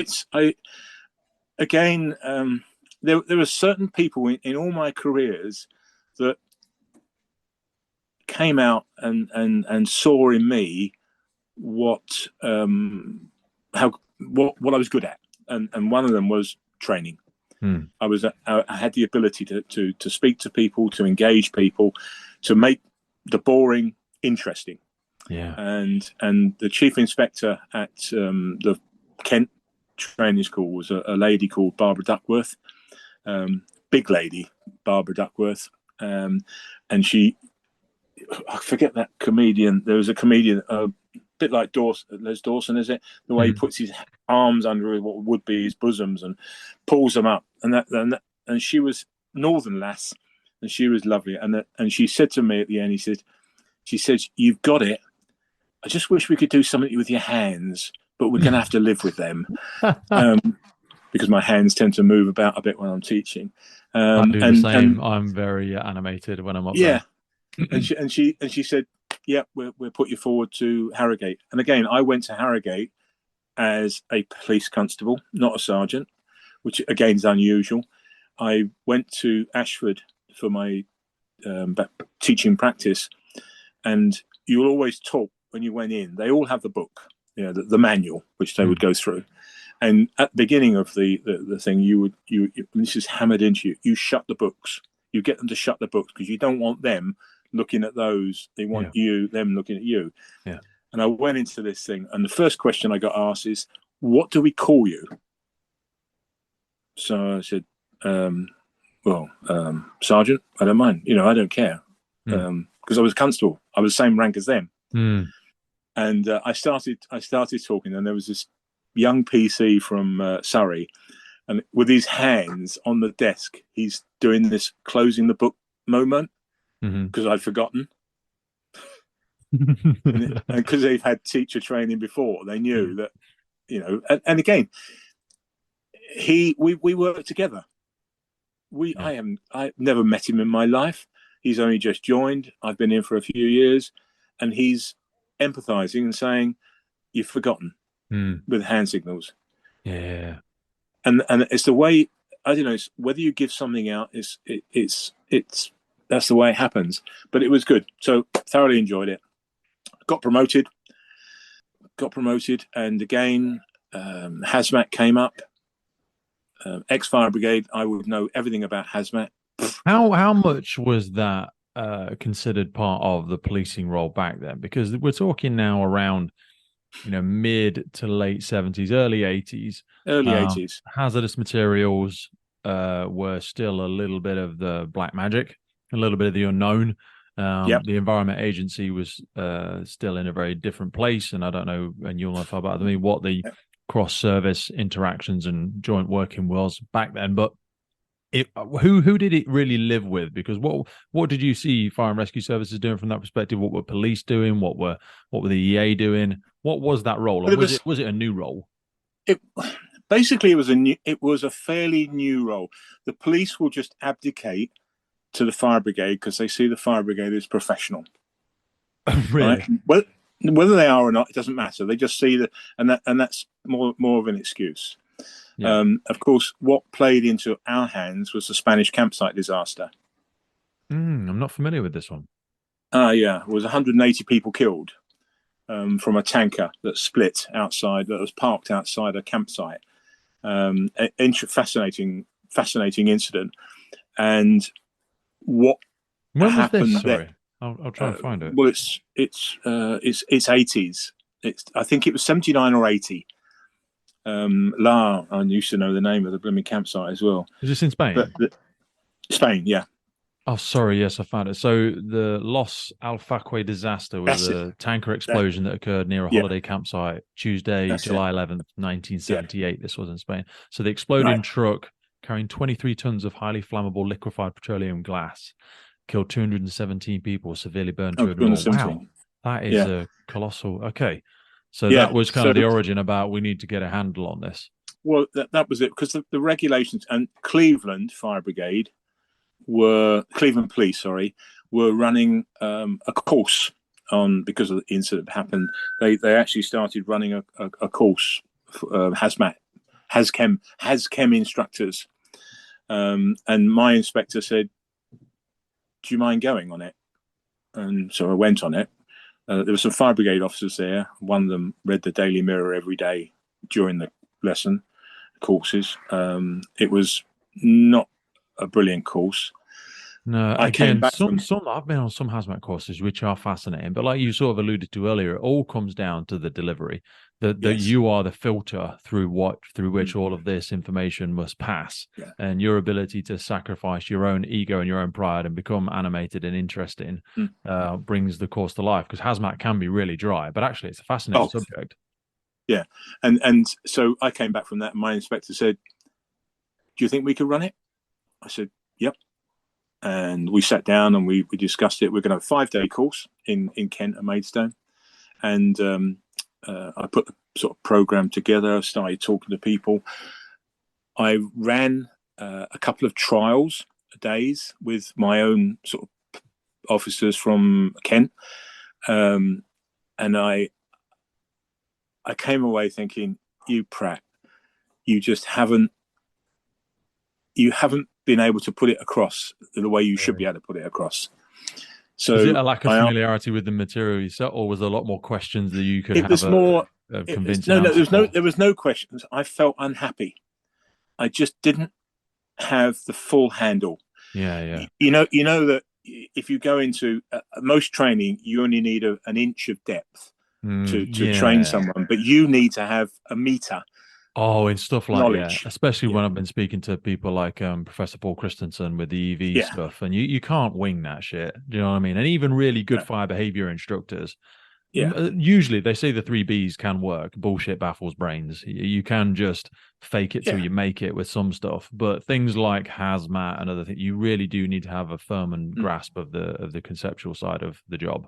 there are certain people in all my careers that came out and saw in me what I was good at, and one of them was training. I had the ability to speak to people, to engage people, to make the boring interesting. Yeah. And the chief inspector at the Kent training school was a lady called Barbara Duckworth, big lady, Barbara Duckworth, and she, I forget that comedian. There was a comedian, a bit like Les Dawson, is it? The way he puts his arms under what would be his bosoms and pulls them up, and she was northern lass, and she was lovely. And she said to me at the end, she says, "You've got it. I just wish we could do something with your hands, but we're going to have to live with them." Because my hands tend to move about a bit when I'm teaching. I do the same. I'm very animated when I'm up there. and she said, "Yeah, we'll put you forward to Harrogate." And again, I went to Harrogate as a police constable, not a sergeant, which again is unusual. I went to Ashford for my teaching practice, and you will always talk when you went in. They all have the book, the manual, which they would go through. And at the beginning of the thing, you this is hammered into you. You shut the books. You get them to shut the books because you don't want them looking at those. They want them looking at you. Yeah. And I went into this thing, and the first question I got asked is, "What do we call you?" So I said, "Sergeant, I don't mind. I don't care." Because I was constable. I was the same rank as them. And I started talking, and there was this young PC from Surrey, and with his hands on the desk, he's doing this closing the book moment because I'd forgotten. And because they've had teacher training before, they knew that, and again, we worked together. I've never met him in my life. He's only just joined. I've been in for a few years, and he's empathizing and saying, "You've forgotten," with hand signals. Yeah. And it's the way, I don't know, it's whether you give something out, it's that's the way it happens. But it was good. So thoroughly enjoyed it. Got promoted, and again, HAZMAT came up. Ex-fire brigade, I would know everything about HAZMAT. How much was that considered part of the policing role back then? Because we're talking now around, mid to late 70s, early 80s. Early 80s. Hazardous materials were still a little bit of the black magic, a little bit of the unknown. The Environment Agency was still in a very different place, and I don't know, and you'll know far better than me, what the cross-service interactions and joint working was back then. But who did it really live with? Because what did you see fire and rescue services doing from that perspective? What were police doing? What were the EA doing? What was that role? Or was it a new role? Basically, it was a fairly new role. The police will just abdicate to the fire brigade because they see the fire brigade as professional. Really? Right? Whether they are or not, it doesn't matter. They just see and that's more of an excuse. Yeah. Of course, what played into our hands was the Spanish campsite disaster. I'm not familiar with this one. Yeah, it was 180 people killed from a tanker that split outside, that was parked outside a campsite. Fascinating incident. And when happened was this? Sorry, I'll try and find it. Well, it's 80s. I think it was 79 or 80. I used to know the name of the blooming campsite as well. Is this in Spain? Spain, yeah. Oh, sorry. Yes, I found it. So the Los Alfaque disaster was a tanker explosion that occurred near a holiday campsite Tuesday, July 11th, 1978. Yeah. This was in Spain. So the exploding truck carrying 23 tons of highly flammable liquefied petroleum gas killed 217 people, severely burned 200 more. Wow, that is a colossal. Okay. So that was kind of the origin about we need to get a handle on this. Well, that was it, because the regulations, and Cleveland Fire Brigade Cleveland Police, were running a course on, because of the incident that happened. They actually started running a course for HAZMAT, HAZChem instructors. And my inspector said, "Do you mind going on it?" And so I went on it. There were some fire brigade officers there. One of them read the Daily Mirror every day during the lesson courses. It was not a brilliant course. No, I've been on some HAZMAT courses which are fascinating, but like you sort of alluded to earlier, it all comes down to the delivery. That you are the filter through which all of this information must pass, and your ability to sacrifice your own ego and your own pride and become animated and interesting brings the course to life. Because HAZMAT can be really dry, but actually it's a fascinating subject. Yeah, and so I came back from that, and my inspector said, "Do you think we could run it?" I said, Yep. And we sat down and we discussed it. We're going to have a 5-day course in Kent at Maidstone. And I put the sort of program together, started talking to people. I ran a couple of trials days with my own sort of officers from Kent. And I came away thinking, you prat, you haven't been able to put it across the way you should be able to put it across. So was it a lack of familiarity with the material you set, or was there a lot more questions that you could it have? Was more convincing. There was no questions. I felt unhappy. I just didn't have the full handle. Yeah. You know that if you go into most training, you only need an inch of depth to train someone, but you need to have a meter. Oh, and stuff like knowledge. Especially when I've been speaking to people like Professor Paul Christensen with the EV stuff, and you can't wing that shit. Do you know what I mean? And even really good fire behavior instructors, usually they say the 3 Bs can work. Bullshit baffles brains. You can just fake it till you make it with some stuff, but things like HAZMAT and other things, you really do need to have a firm and grasp of the conceptual side of the job.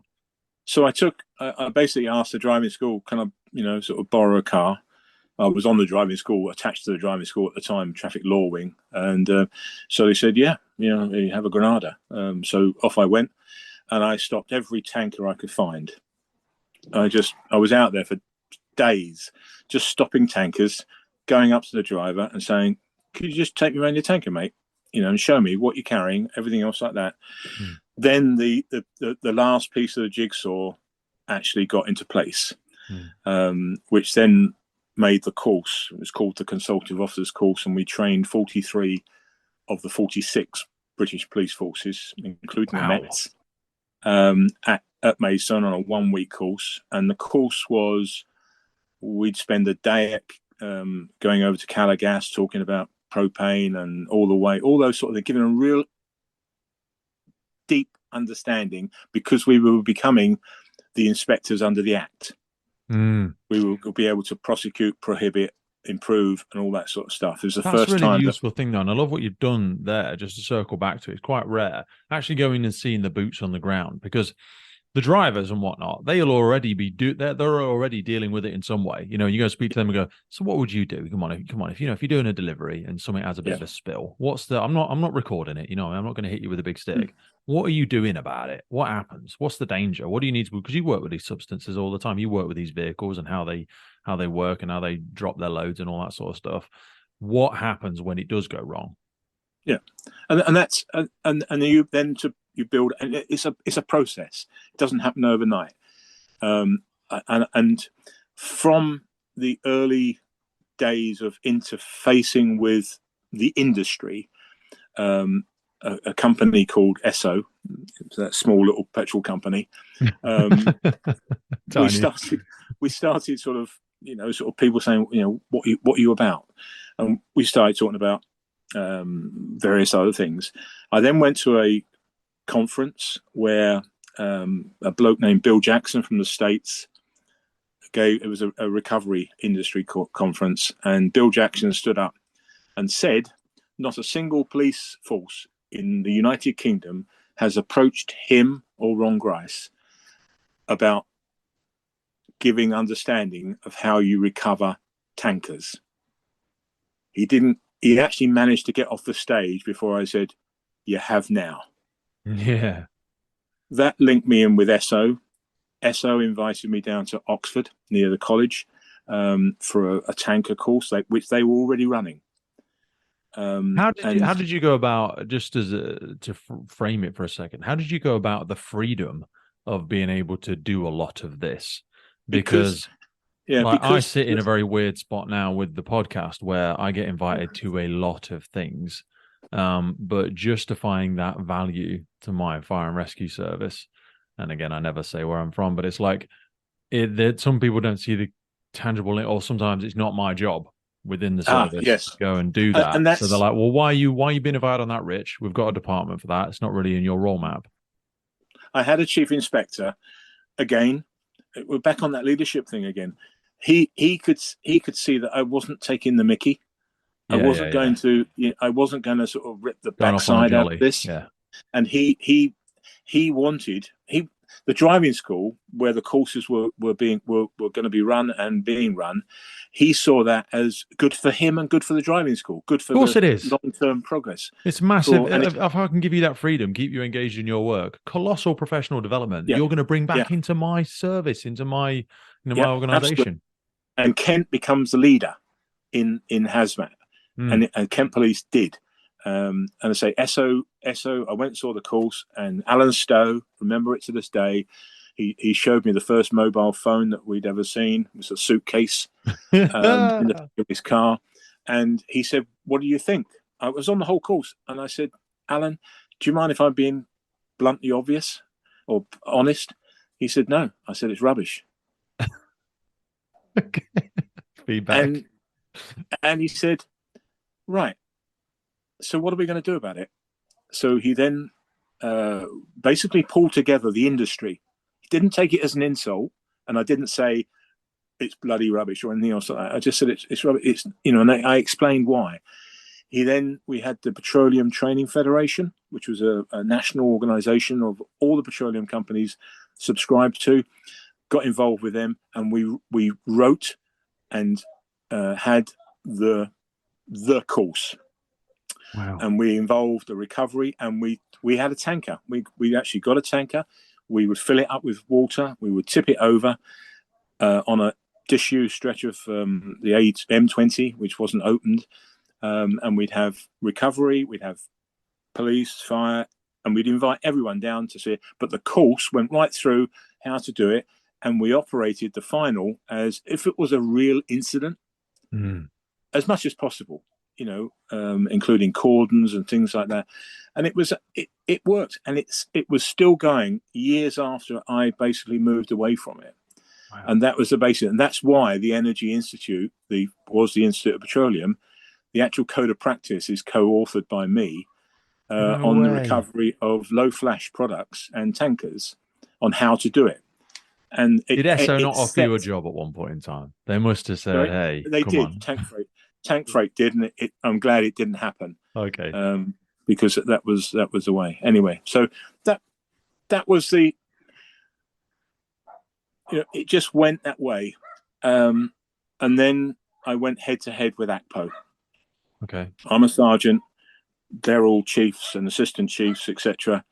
So I basically asked the driving school, can I, sort of borrow a car? I was on the driving school, attached to the driving school at the time, traffic law wing. And so they said, you have a Granada. So off I went, and I stopped every tanker I could find. I was out there for days, just stopping tankers, going up to the driver and saying, could you just take me around your tanker, mate? And show me what you're carrying, everything else like that. Then the last piece of the jigsaw actually got into place, which then made the course. It was called the Consultative Officers course, and we trained 43 of the 46 British police forces, including the Mets, at Maidstone on a 1-week course. And the course was, we'd spend a day going over to Calagas, talking about propane and all those sort of things, giving a real deep understanding, because we were becoming the inspectors under the Act. We will be able to prosecute, prohibit, improve, and all that sort of stuff. It was the That's first really time. The useful thing, though, and I love what you've done there. Just to circle back to it, it's quite rare actually going and seeing the boots on the ground, because the drivers and whatnot, they'll already be they're already dealing with it in some way. You go speak to them and go, so what would you do? Come on, if you're doing a delivery and something has a bit of a spill, I'm not recording it. I'm not going to hit you with a big stick. What are you doing about it? What happens? What's the danger? What do you need to? Because you work with these substances all the time. You work with these vehicles and how they work and how they drop their loads and all that sort of stuff. What happens when it does go wrong? Yeah, and that's and you then you build, and it's a process. It doesn't happen overnight. And from the early days of interfacing with the industry, a company called Esso, that small little petrol company, we started sort of people saying, what are you about? And we started talking about various other things. I then went to a conference where a bloke named Bill Jackson from the States it was a recovery industry conference, and Bill Jackson stood up and said, not a single police force in the United Kingdom has approached him or Ron Grice about giving understanding of how you recover tankers. He actually managed to get off the stage before I said, you have now. Yeah. That linked me in with Esso. Esso invited me down to Oxford near the college for a tanker course, which they were already running. How did you go about, just to frame it for a second, how did you go about the freedom of being able to do a lot of this? Because I sit in a very weird spot now with the podcast where I get invited to a lot of things, but justifying that value to my fire and rescue service, and again, I never say where I'm from, but it's like that some people don't see the tangible, or sometimes it's not my job within the service to go and do that. So they're like, well, why you being invited on that, Rich? We've got a department for that. It's not really in your role map. I had a chief inspector, again, we're back on that leadership thing again. He could see that I wasn't taking the mickey. I wasn't going to sort of rip the backside out of this. Yeah. And he wanted the driving school where the courses were going to be run and being run. He saw that as good for him and good for the driving school, good for long-term progress. It's massive. If I can give you that freedom, keep you engaged in your work, colossal professional development. You're going to bring back into my service, into my my organisation. And Kent becomes the leader in HAZMAT, and Kent Police did. And I say SO. I went and saw the course, and Alan Stowe, remember it to this day. He showed me the first mobile phone that we'd ever seen. It was a suitcase in the back of his car, and he said, "What do you think?" I was on the whole course, and I said, "Alan, do you mind if I'm being bluntly obvious or honest?" He said, "No." I said, "It's rubbish." Okay. Feedback. And he said, "Right. So what are we going to do about it?" So he then basically pulled together the industry. He didn't take it as an insult, and I didn't say it's bloody rubbish or anything else like that. I just said it's rubbish. It's and I explained why. We had the Petroleum Training Federation, which was a national organisation of all the petroleum companies subscribed to. Got involved with them, and we wrote and had the course. Wow. And we involved the recovery, and we had a tanker. We actually got a tanker. We would fill it up with water. We would tip it over on a disused stretch of the M20, which wasn't opened. And we'd have recovery, we'd have police, fire, and we'd invite everyone down to see it. But the course went right through how to do it, and we operated the final as if it was a real incident, as much as possible. Including cordons and things like that, and it worked, and it was still going years after I basically moved away from it. Wow. And that was the basis, and that's why the Energy Institute, the Institute of Petroleum, the actual code of practice is co-authored by me on the recovery of low flash products and tankers, on how to do it. And did ESSO not offer you a job at one point in time? They must have said, "Hey, they come did." on. Tank freight did, and I'm glad it didn't happen. Okay. Because that was the way. Anyway, so that was the. It just went that way, and then I went head to head with ACPO. Okay. I'm a sergeant. They're all chiefs and assistant chiefs, etc.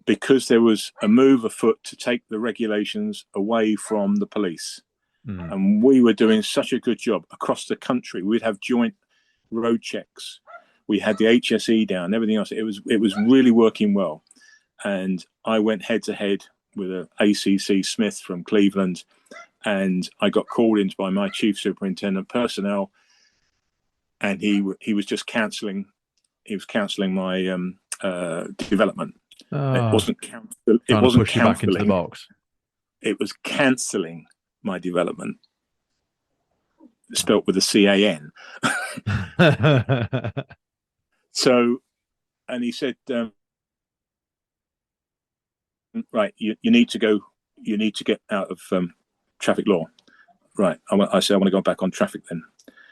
Because there was a move afoot to take the regulations away from the police. And we were doing such a good job across the country. We'd have joint road checks. We had the HSE down, everything else. It was really working well. And I went head to head with a ACC Smith from Cleveland, and I got called in by my chief superintendent personnel, and he was just cancelling. He was cancelling my development. It wasn't cancel. It wasn't push you back into the box. It was cancelling my development, spelt with a CAN. So, and he said, right, you need to go, you need to get out of traffic law. Right. I said, I want to go back on traffic then.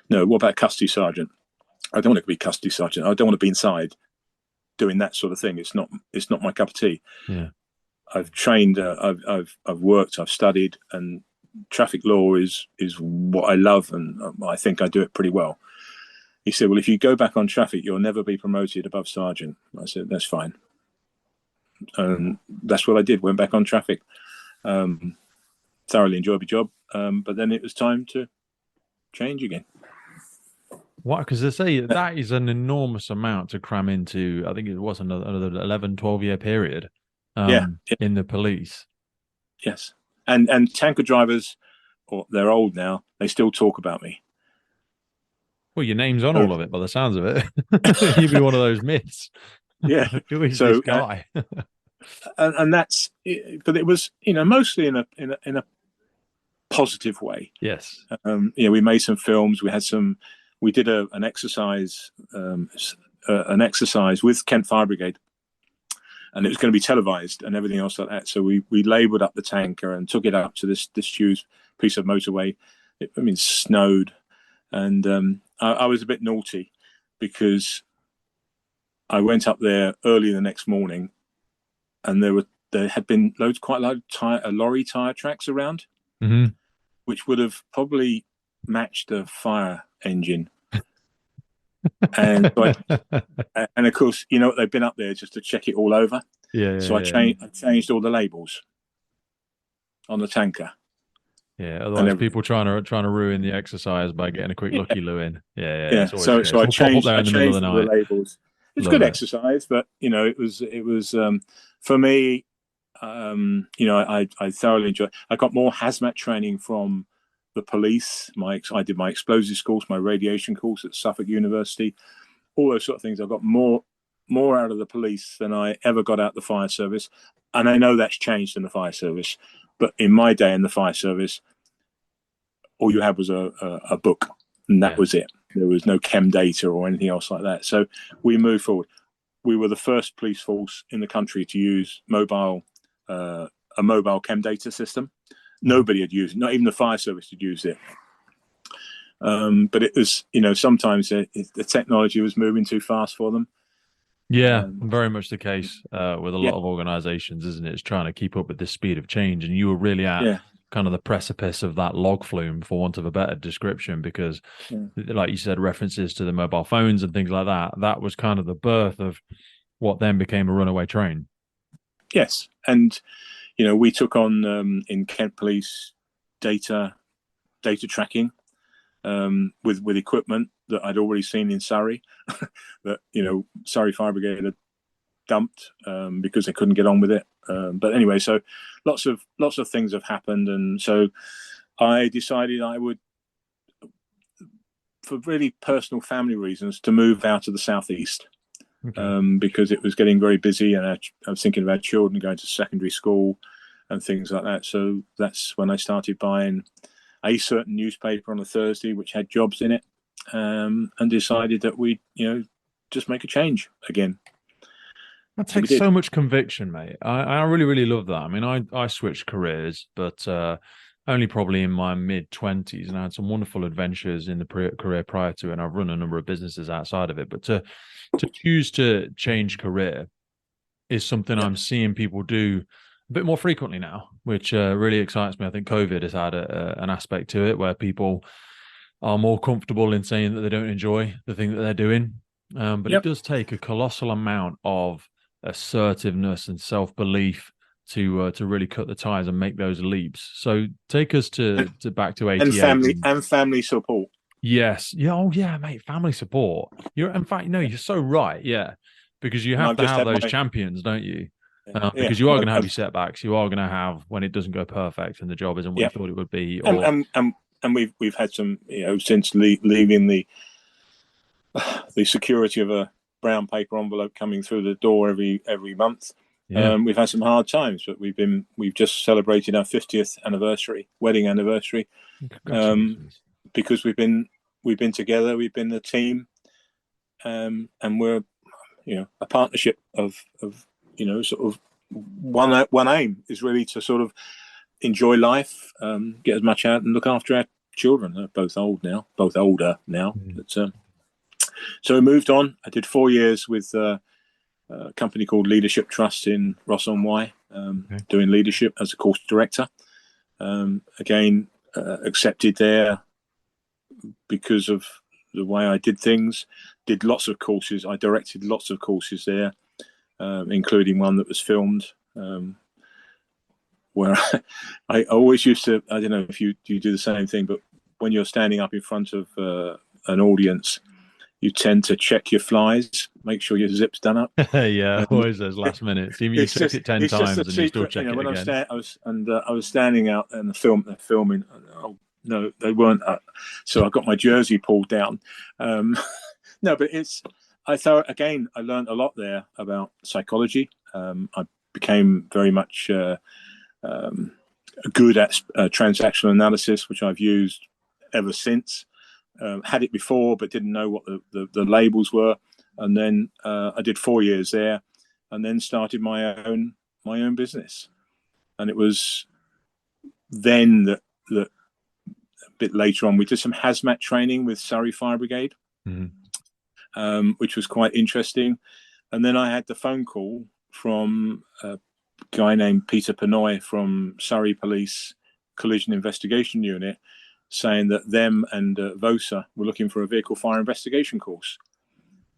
No, what about custody sergeant? I don't want to be custody sergeant. I don't want to be inside doing that sort of thing. It's not my cup of tea. Yeah. I've trained, I've worked, I've studied, and traffic law is what I love, and I think I do it pretty well. He said, well, if you go back on traffic, you'll never be promoted above sergeant. I said, that's fine. And that's what I did, went back on traffic. Thoroughly enjoyed my job, but then it was time to change again. What? Because they say that is an enormous amount to cram into, I think it was another 11, 12-year period in the police. Yes. And tanker drivers, they're old now, they still talk about me. Well, your name's on all of it by the sounds of it. You'd be one of those myths. Yeah. Who is this guy? And that's, but it was, mostly in a positive way. Yes. We made some films. We did an exercise with Kent Fire Brigade, and it was going to be televised and everything else like that. So we labelled up the tanker and took it up to this huge piece of motorway. It snowed, and I was a bit naughty because I went up there early the next morning, and there had been quite a lot of lorry tire tracks around, which would have probably matched a fire engine. And and of course, they've been up there just to check it all over. I changed all the labels on the tanker. Yeah, otherwise people trying to ruin the exercise by getting a quick lucky loo in. Yeah. So I changed the labels. It's good exercise, but it was for me. I thoroughly enjoyed. I got more HAZMAT training from the police. I did my explosives course, my radiation course at Suffolk University, all those sort of things. I got more out of the police than I ever got out of the fire service, and I know that's changed in the fire service. But in my day in the fire service, all you had was a book, and that was it. There was no chem data or anything else like that. So we moved forward. We were the first police force in the country to use a mobile chem data system. Nobody had used it, not even the fire service had used it. But it was, sometimes the technology was moving too fast for them. Yeah, very much the case with a lot of organizations, isn't it? It's trying to keep up with the speed of change. And you were really at kind of the precipice of that log flume, for want of a better description, because like you said, references to the mobile phones and things like that was kind of the birth of what then became a runaway train. Yes. And, we took on in Kent Police data tracking with equipment that I'd already seen in Surrey that, Surrey Fire Brigade had dumped because they couldn't get on with it. But anyway, so lots of things have happened. And so I decided I would, for really personal family reasons, to move out of the southeast. Because it was getting very busy, and I was thinking about children going to secondary school and things like that. So that's when I started buying a certain newspaper on a Thursday which had jobs in it, and decided that we just make a change again. That takes so much conviction, mate. I really, really love that. I mean, I switched careers, but only probably in my mid-20s, and I had some wonderful adventures in the career prior to, and I've run a number of businesses outside of it. But to choose to change career is something I'm seeing people do a bit more frequently now, which really excites me. I think COVID has had an aspect to it where people are more comfortable in saying that they don't enjoy the thing that they're doing. But it does take a colossal amount of assertiveness and self-belief to really cut the ties and make those leaps. So take us to back to 88. And family support. Yes. Yeah. Oh, yeah, mate. Family support. In fact, you're so right. Yeah. Because you have to have those champions, don't you? Because you are going to have your setbacks. You are going to have when it doesn't go perfect and the job isn't what you thought it would be. And we've had some, since leaving the security of a brown paper envelope coming through the door every month. We've had some hard times, but we've just celebrated our 50th wedding anniversary. Because we've been together, we've been a team, and we're a partnership of sort of one aim is really to sort of enjoy life, get as much out and look after our children. They're both older now. But, so we moved on. I did 4 years with a company called Leadership Trust in Ross-on-Wye, doing leadership as a course director. Again, accepted there because of the way I did things. Did lots of courses. I directed lots of courses there, including one that was filmed, where I always used to, I don't know if you do the same thing, but when you're standing up in front of an audience, you tend to check your flies, make sure your zip's done up. Always those last minutes. You checked it 10 times and you still check it again. I was standing out in they're filming. Oh, no, they weren't. So I got my jersey pulled down. No, but I learned a lot there about psychology. I became very much good at transactional analysis, which I've used ever since. Had it before, but didn't know what the labels were. And then I did 4 years there, and then started my own business. And it was then that bit later on, we did some HAZMAT training with Surrey Fire Brigade, which was quite interesting. And then I had the phone call from a guy named Peter Penoy from Surrey Police Collision Investigation Unit, saying that them and VOSA were looking for a vehicle fire investigation course.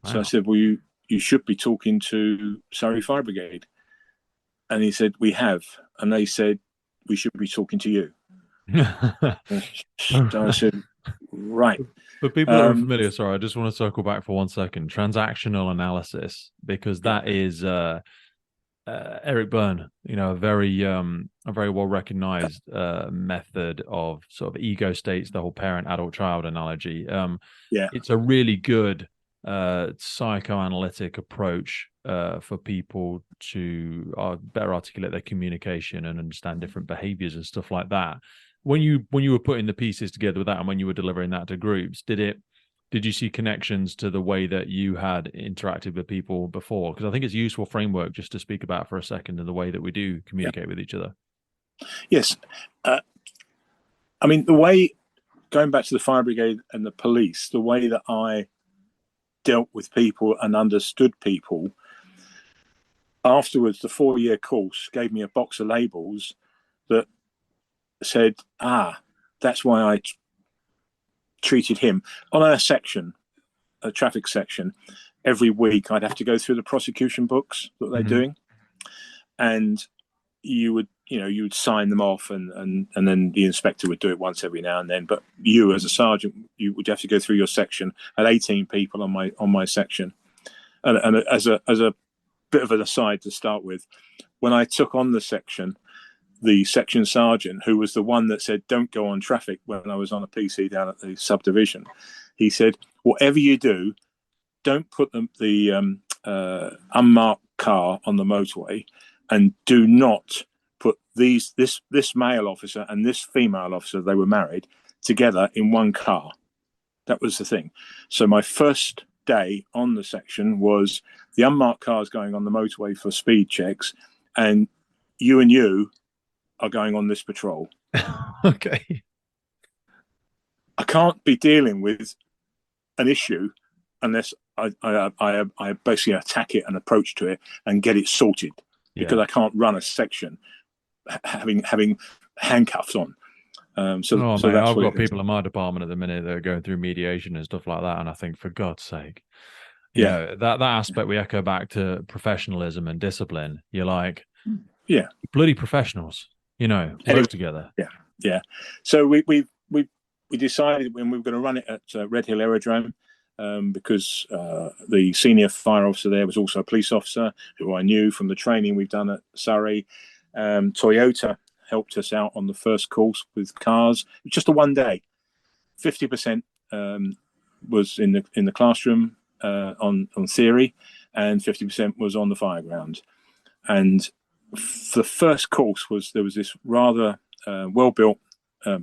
Wow. So I said, well, you should be talking to Surrey Fire Brigade. And he said, we have. And they said, we should be talking to you. So I said, right. For people that are familiar, sorry, I just want to circle back for 1 second. Transactional analysis, because that is Eric Byrne, a very well recognized method of sort of ego states, the whole parent-adult-child analogy. It's a really good psychoanalytic approach for people to better articulate their communication and understand different behaviors and stuff like that. When you were putting the pieces together with that, and when you were delivering that to groups, did you see connections to the way that you had interacted with people before? Because I think it's a useful framework just to speak about for a second, and the way that we do communicate with each other. Yes. I mean, the way, going back to the fire brigade and the police, the way that I dealt with people and understood people, afterwards, the 4-year course gave me a box of labels that said, that's why I treated him. On a traffic section, every week I'd have to go through the prosecution books that they're doing, and you would sign them off, and then the inspector would do it once every now and then. But you, as a sergeant, you would have to go through your section. I had 18 people on my section, and as a bit of an aside to start with, when I took on the section, the section sergeant, who was the one that said, don't go on traffic when I was on a PC down at the subdivision, he said, whatever you do, don't put the unmarked car on the motorway, and do not put this male officer and this female officer, they were married, together in one car. That was the thing. So my first day on the section was the unmarked cars going on the motorway for speed checks, and you are going on this patrol. Okay. I can't be dealing with an issue unless I basically attack it and approach to it and get it sorted, because I can't run a section having handcuffs on. So that's I've got people in my department at the minute that are going through mediation and stuff like that, and I think, for God's sake, that aspect we echo back to professionalism and discipline. You're like, bloody professionals. Work together. Yeah. So we decided when we were going to run it at Red Hill Aerodrome, because the senior fire officer there was also a police officer who I knew from the training we've done at Surrey. Toyota helped us out on the first course with cars. Just a 1 day. 50% was in the classroom on theory, and 50% was on the fire ground. And the first course there was this rather well-built male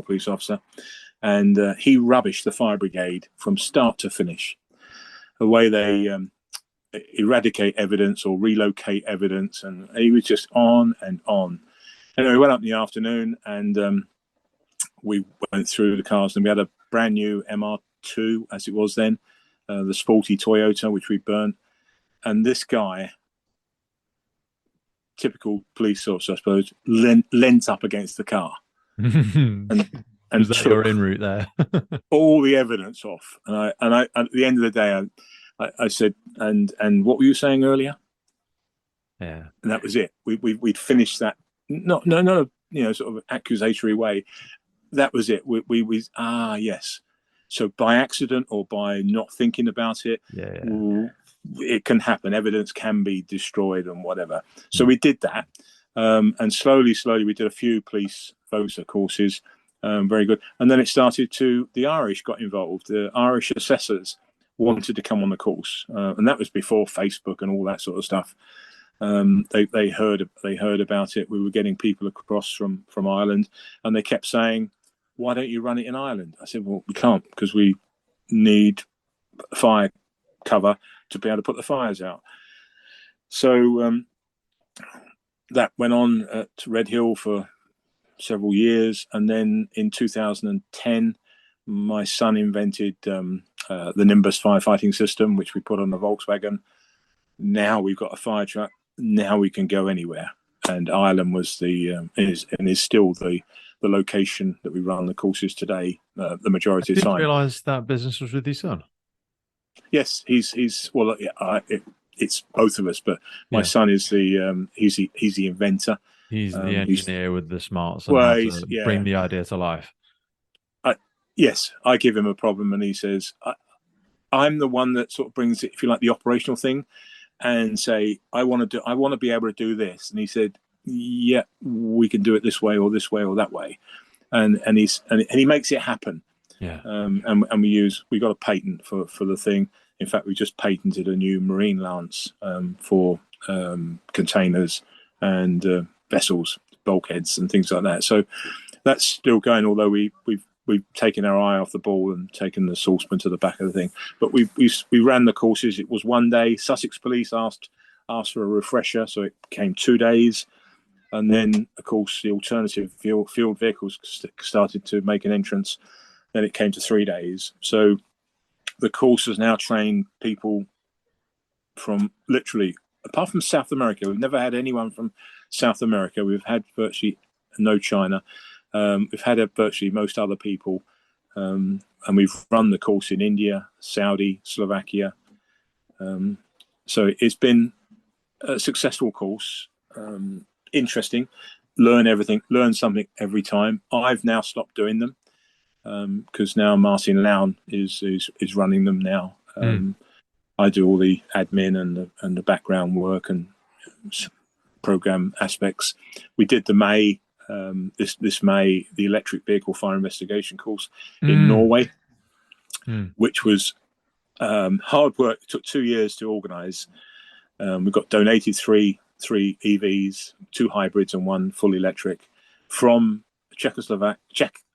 police officer, and he rubbished the fire brigade from start to finish. The way they eradicate evidence or relocate evidence, and he was just on and on. Anyway, we went up in the afternoon, and we went through the cars, and we had a brand new MR2, as it was then, the sporty Toyota, which we burnt. And this guy, typical police officer, I suppose, leant up against the car and was that your en route there? all the evidence off. And I at the end of the day, I said, and what were you saying earlier? Yeah. And that was it. We'd finished that. No, sort of accusatory way. That was it. We yes. So by accident or by not thinking about it, it can happen. Evidence can be destroyed and whatever. So we did that, and slowly we did a few police VOSA courses. Very good. And then the Irish got involved. The Irish assessors wanted to come on the course, and that was before Facebook and all that sort of stuff. They heard about it. We were getting people across from Ireland, and they kept saying, "Why don't you run it in Ireland?" I said, "Well, we can't, because we need fire cover to be able to put the fires out." So that went on at Red Hill for several years, and then in 2010, my son invented the NIMBUS firefighting system, which we put on the Volkswagen. Now we've got a fire truck. Now we can go anywhere. And Ireland was is still the location that we run the courses today. The majority of the time. I didn't realise that business was with your son. Yes, he's well. It's both of us, but my son is he's the inventor. He's the engineer with the smarts and how to bring the idea to life. Yes, I give him a problem, and he says, "I'm the one that sort of brings it, if you like, the operational thing." And say, I want to be able to do this. And he said, yeah, we can do it this way or that way. And he makes it happen. Yeah. And we got a patent for the thing. In fact, we just patented a new marine lance for containers and vessels, bulkheads and things like that. So that's still going, although we've taken our eye off the ball and taken the saucepan to the back of the thing. But we ran the courses. It was one day. Sussex Police asked for a refresher, so it became 2 days. And then, of course, the alternative field vehicles started to make an entrance. Then it came to 3 days. So the course has now trained people from literally, apart from South America. We've never had anyone from South America. We've had virtually no China. We've had virtually most other people, and we've run the course in India, Saudi, Slovakia. So it's been a successful course, interesting. Learn something every time. I've now stopped doing them because now Martin Lown is running them now. I do all the admin and the background work and program aspects. We did the May. This May, the electric vehicle fire investigation course in Norway, which was hard work. It took 2 years to organise. We got donated three EVs, 2 hybrids and 1 full electric from Czech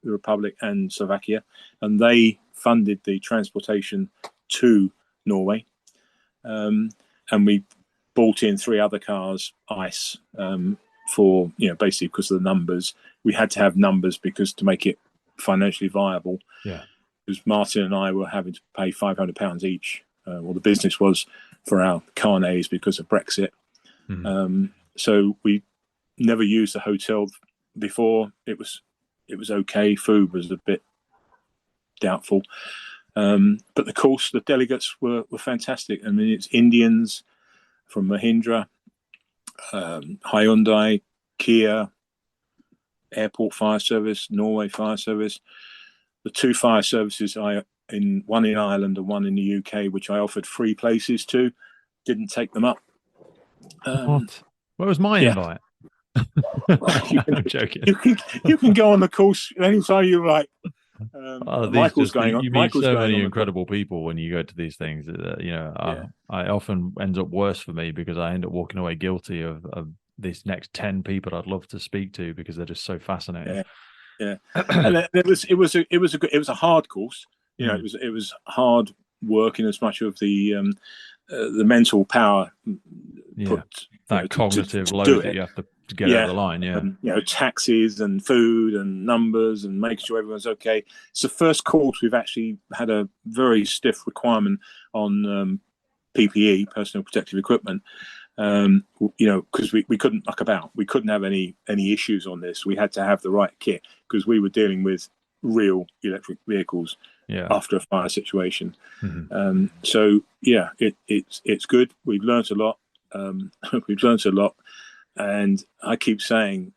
Republic and Slovakia, and they funded the transportation to Norway. And we bought in 3 other cars, ICE. For basically because of the numbers, we had to have numbers because to make it financially viable. Yeah, because Martin and I were having to pay £500 each. The business was for our carnets because of Brexit. So we never used a hotel before. It was okay. Food was a bit doubtful, but the course, the delegates were fantastic. I mean, it's Indians from Mahindra, Hyundai, Kia, Airport Fire Service, Norway Fire Service. The 2 fire services, one in Ireland and one in the UK, which I offered free places to, didn't take them up. What? Where was my invite? I'm joking. You can go on the course anytime you like. Michael's going on. You meet so many incredible people when you go to these things. I often ends up worse for me because I end up walking away guilty of these next 10 people I'd love to speak to because they're just so fascinating. Yeah. And it was a hard course. It was hard work in as much of the mental power. That cognitive load that you have to get over the line. Taxes and food and numbers and making sure everyone's okay. It's the first course we've actually had a very stiff requirement on PPE, personal protective equipment. Because we couldn't muck about. We couldn't have any issues on this. We had to have the right kit because we were dealing with real electric vehicles after a fire situation. It's good. We've learnt a lot. And I keep saying,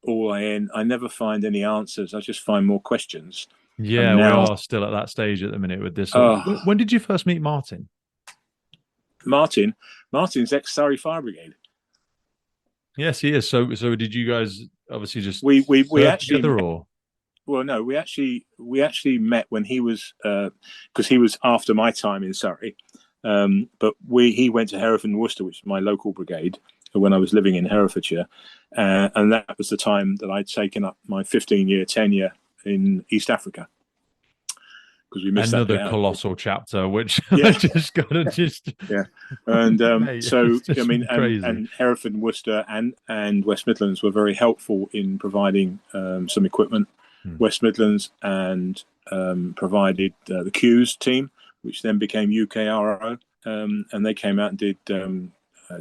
I never find any answers. I just find more questions. Yeah, we are still at that stage at the minute with this. When did you first meet Martin? Martin's ex-Surrey Fire Brigade. Yes, he is. So did you guys obviously just we actually together, or? Well, no, we actually met when he was because he was after my time in Surrey, but he went to Hereford and Worcester, which is my local brigade, when I was living in Herefordshire, and that was the time that I'd taken up my 15-year tenure in East Africa. because we missed another that bit colossal chapter, which Yeah. just gotta just and Mate, so it's just I mean, crazy. and Hereford and Worcester and West Midlands were very helpful in providing some equipment. West Midlands and provided the Q's team, which then became UKRO, and they came out and did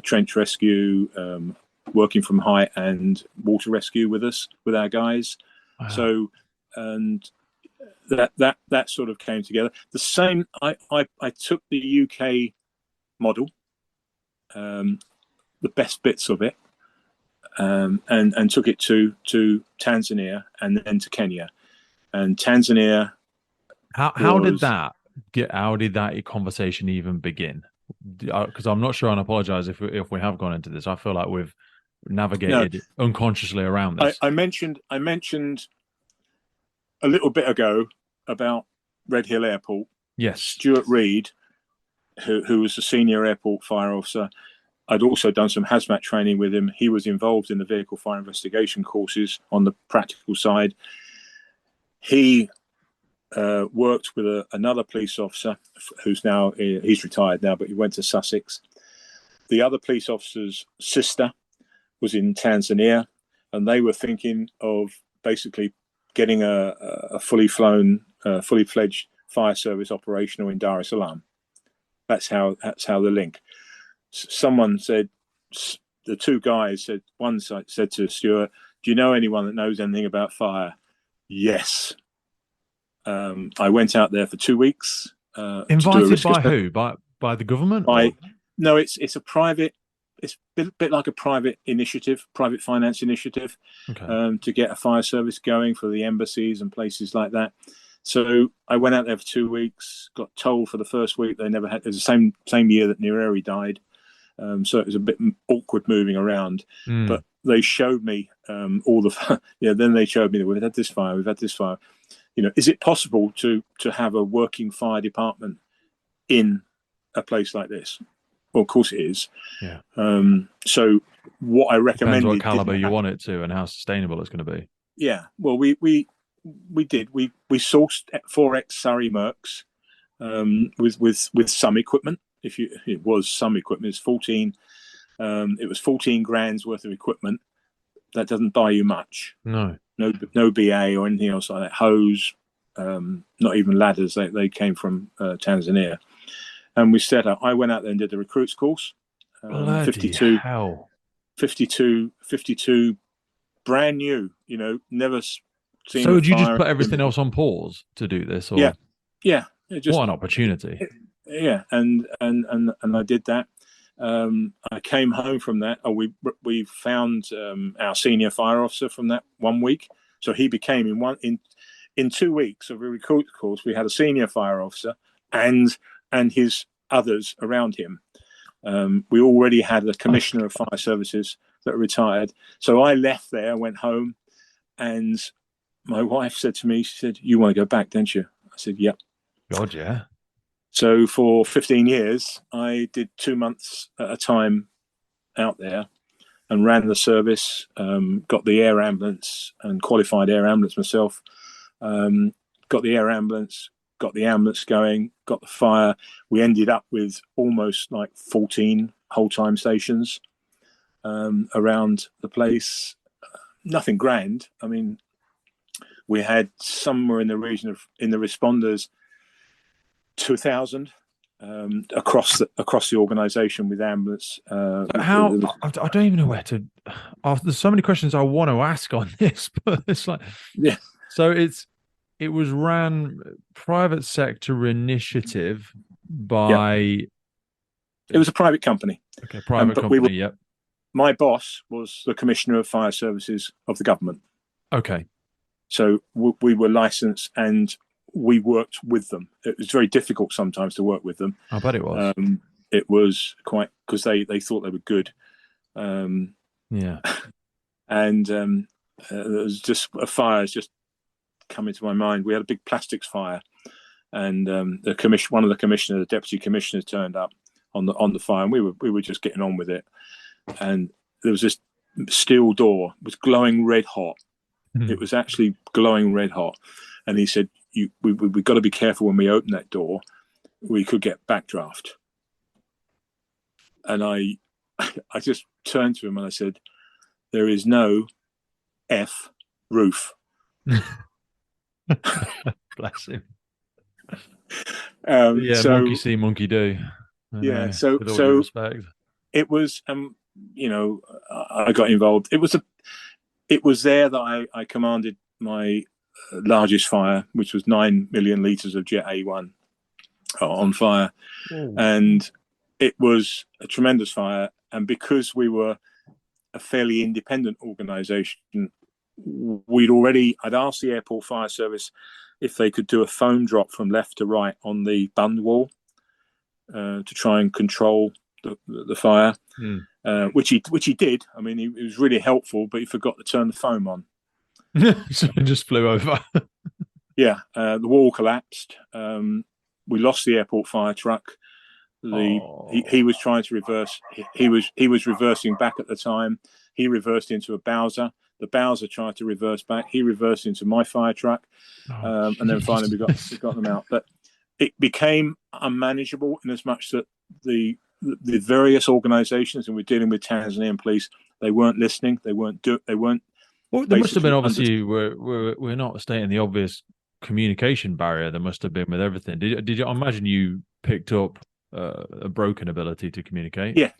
trench rescue, working from height, and water rescue with us, with our guys. Wow. So, and that sort of came together. The same, I took the UK model, the best bits of it, and took it to Tanzania and then to Kenya. And Tanzania. How did that conversation even begin? Because I'm not sure, and I apologize if we have gone into this. I feel like we've navigated unconsciously around this. I mentioned a little bit ago about Red Hill Airport. Yes. Stuart Reed, who was the senior airport fire officer. I'd also done some HAZMAT training with him. He was involved in the vehicle fire investigation courses on the practical side. He worked with another police officer who's now, he's retired now, but he went to Sussex. The other police officer's sister was in Tanzania, and they were thinking of basically getting a fully fledged fire service operational in Dar es Salaam. That's how the link. Someone said, the two guys said, one said to Stuart, "Do you know anyone that knows anything about fire?" Yes. I went out there for 2 weeks. Invited by who? By the government? No, it's a private. It's a bit like a private initiative, private finance initiative, to get a fire service going for the embassies and places like that. So I went out there for 2 weeks. Got told for the first week they never had. It was the same year that Nairobi died, so it was a bit awkward moving around. But they showed me all the. Then they showed me that we've had this fire. Is it possible to have a working fire department in a place like this? Well, of course it is. Yeah. So what I recommended. Depends what caliber you want it to and how sustainable it's going to be. Yeah. Well, we did. We sourced 4X Surrey Mercs with some equipment. It was some equipment. It's 14. It was 14 grand's worth of equipment. That doesn't buy you much. No BA or anything else like that. Hose, not even ladders. They came from Tanzania, and we set up. I went out there and did the recruits course. 52, hell. 52, brand new. Never seen. So would you just put everything else on pause to do this? Or? Yeah. What an opportunity. And I did that. I came home from that. We found our senior fire officer from that 1 week. So he became in 2 weeks of a recruit course. We had a senior fire officer and his others around him. We already had a commissioner of fire services that retired. So I left there, went home, and my wife said to me, she said, "You want to go back, don't you?" I said, "Yep." God, yeah. So for 15 years, I did 2 months at a time out there and ran the service, got the air ambulance and qualified air ambulance myself, got the air ambulance, got the ambulance going, got the fire. We ended up with almost like 14 whole-time stations around the place. Nothing grand. I mean, we had somewhere in the region of, in the responders, 2,000 across the organisation with ambulance. I don't even know where to. There's so many questions I want to ask on this, but it's like, yeah. So it was ran private sector initiative by. Yep. It was a private company. Okay, private company. Yep. My boss was the Commissioner of Fire Services of the government. Okay. So we were licensed and we worked with them. It was very difficult sometimes to work with them. I bet it was. It was quite, because they thought they were good. Yeah. And there was just a fire has just come into my mind. We had a big plastics fire, and one of the commissioners, the deputy commissioners, turned up on the fire, and we were just getting on with it. And there was this steel door, it was glowing red hot. It was actually glowing red hot. And he said, we've got to be careful when we open that door. We could get backdraft. And I just turned to him and I said, there is no F roof. Bless him. So, monkey see, monkey do. Yeah. With all due respect, it was, I got involved. It was there that I commanded my largest fire, which was 9 million litres of Jet A1 on fire. Ooh. And it was a tremendous fire. And because we were a fairly independent organisation, I'd asked the airport fire service if they could do a foam drop from left to right on the bund wall to try and control the fire, which he did. I mean, it was really helpful, but he forgot to turn the foam on. So it just flew over. Yeah, the wall collapsed. We lost the airport fire truck. He was trying to reverse. He was reversing back at the time. He reversed into a Bowser. The Bowser tried to reverse back. He reversed into my fire truck, and then finally we got them out. But it became unmanageable in as much that the various organisations, and we're dealing with Tanzanian police, they weren't listening. They weren't. Well, there must have been obviously. We're not stating the obvious communication barrier. There must have been with everything. Did you? I imagine you picked up a broken ability to communicate. Yeah.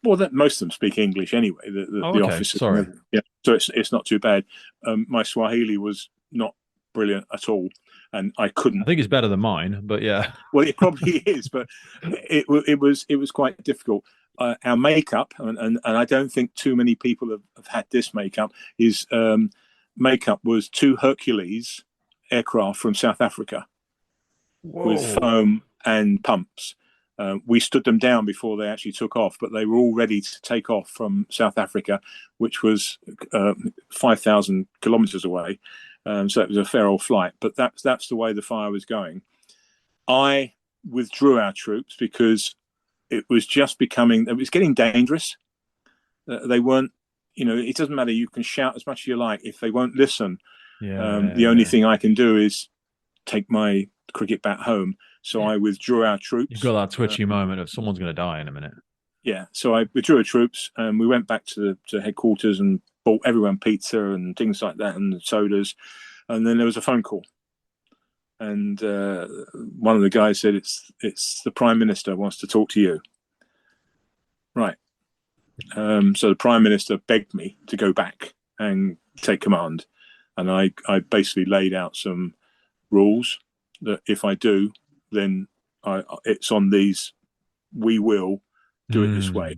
Well, most of them speak English anyway. The officers. Sorry. Yeah. So it's not too bad. My Swahili was not brilliant at all, and I couldn't. I think it's better than mine, but yeah. Well, it probably is, but it was quite difficult. Our makeup, and I don't think too many people have had this makeup. Makeup was 2 Hercules aircraft from South Africa. Whoa. With foam and pumps. We stood them down before they actually took off, but they were all ready to take off from South Africa, which was 5,000 kilometers away. So it was a fair old flight, but that's the way the fire was going. I withdrew our troops because it was getting dangerous. They weren't, it doesn't matter. You can shout as much as you like. If they won't listen, the only thing I can do is take my cricket bat home. So I withdrew our troops. You've got that twitchy moment of someone's going to die in a minute. Yeah. So I withdrew our troops and we went back to headquarters and bought everyone pizza and things like that and sodas. And then there was a phone call. And one of the guys said, it's the Prime Minister wants to talk to you. Right. So the Prime Minister begged me to go back and take command. And I basically laid out some rules that if I do, then it's on these. We will do it this way.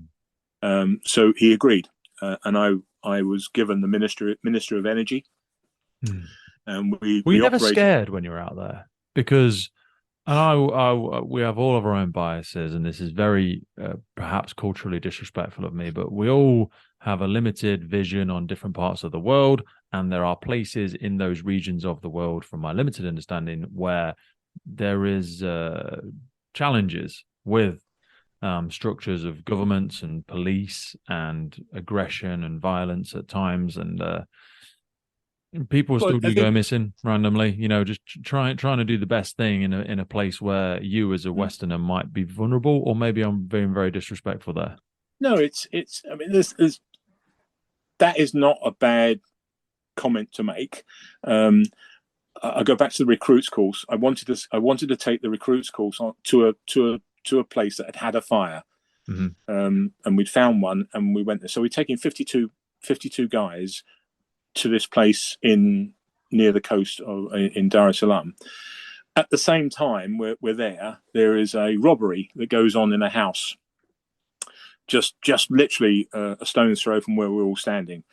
So he agreed, and I was given the Minister of Energy. And were you never scared when you were out there? Because we have all of our own biases, and this is very perhaps culturally disrespectful of me, but we all have a limited vision on different parts of the world, and there are places in those regions of the world, from my limited understanding, where there is challenges with structures of governments and police and aggression and violence at times, and people still do go missing randomly. Just trying to do the best thing in a place where you as a Westerner might be vulnerable, or maybe I'm being very disrespectful there. No, it's. I mean, that is not a bad comment to make. I go back to the recruits course. I wanted to take the recruits course to a place that had a fire, and we'd found one, and we went there. So we're taking 52 guys to this place near the coast in Dar es Salaam. At the same time, we're there is a robbery that goes on in a house, just literally a stone's throw from where we're all standing.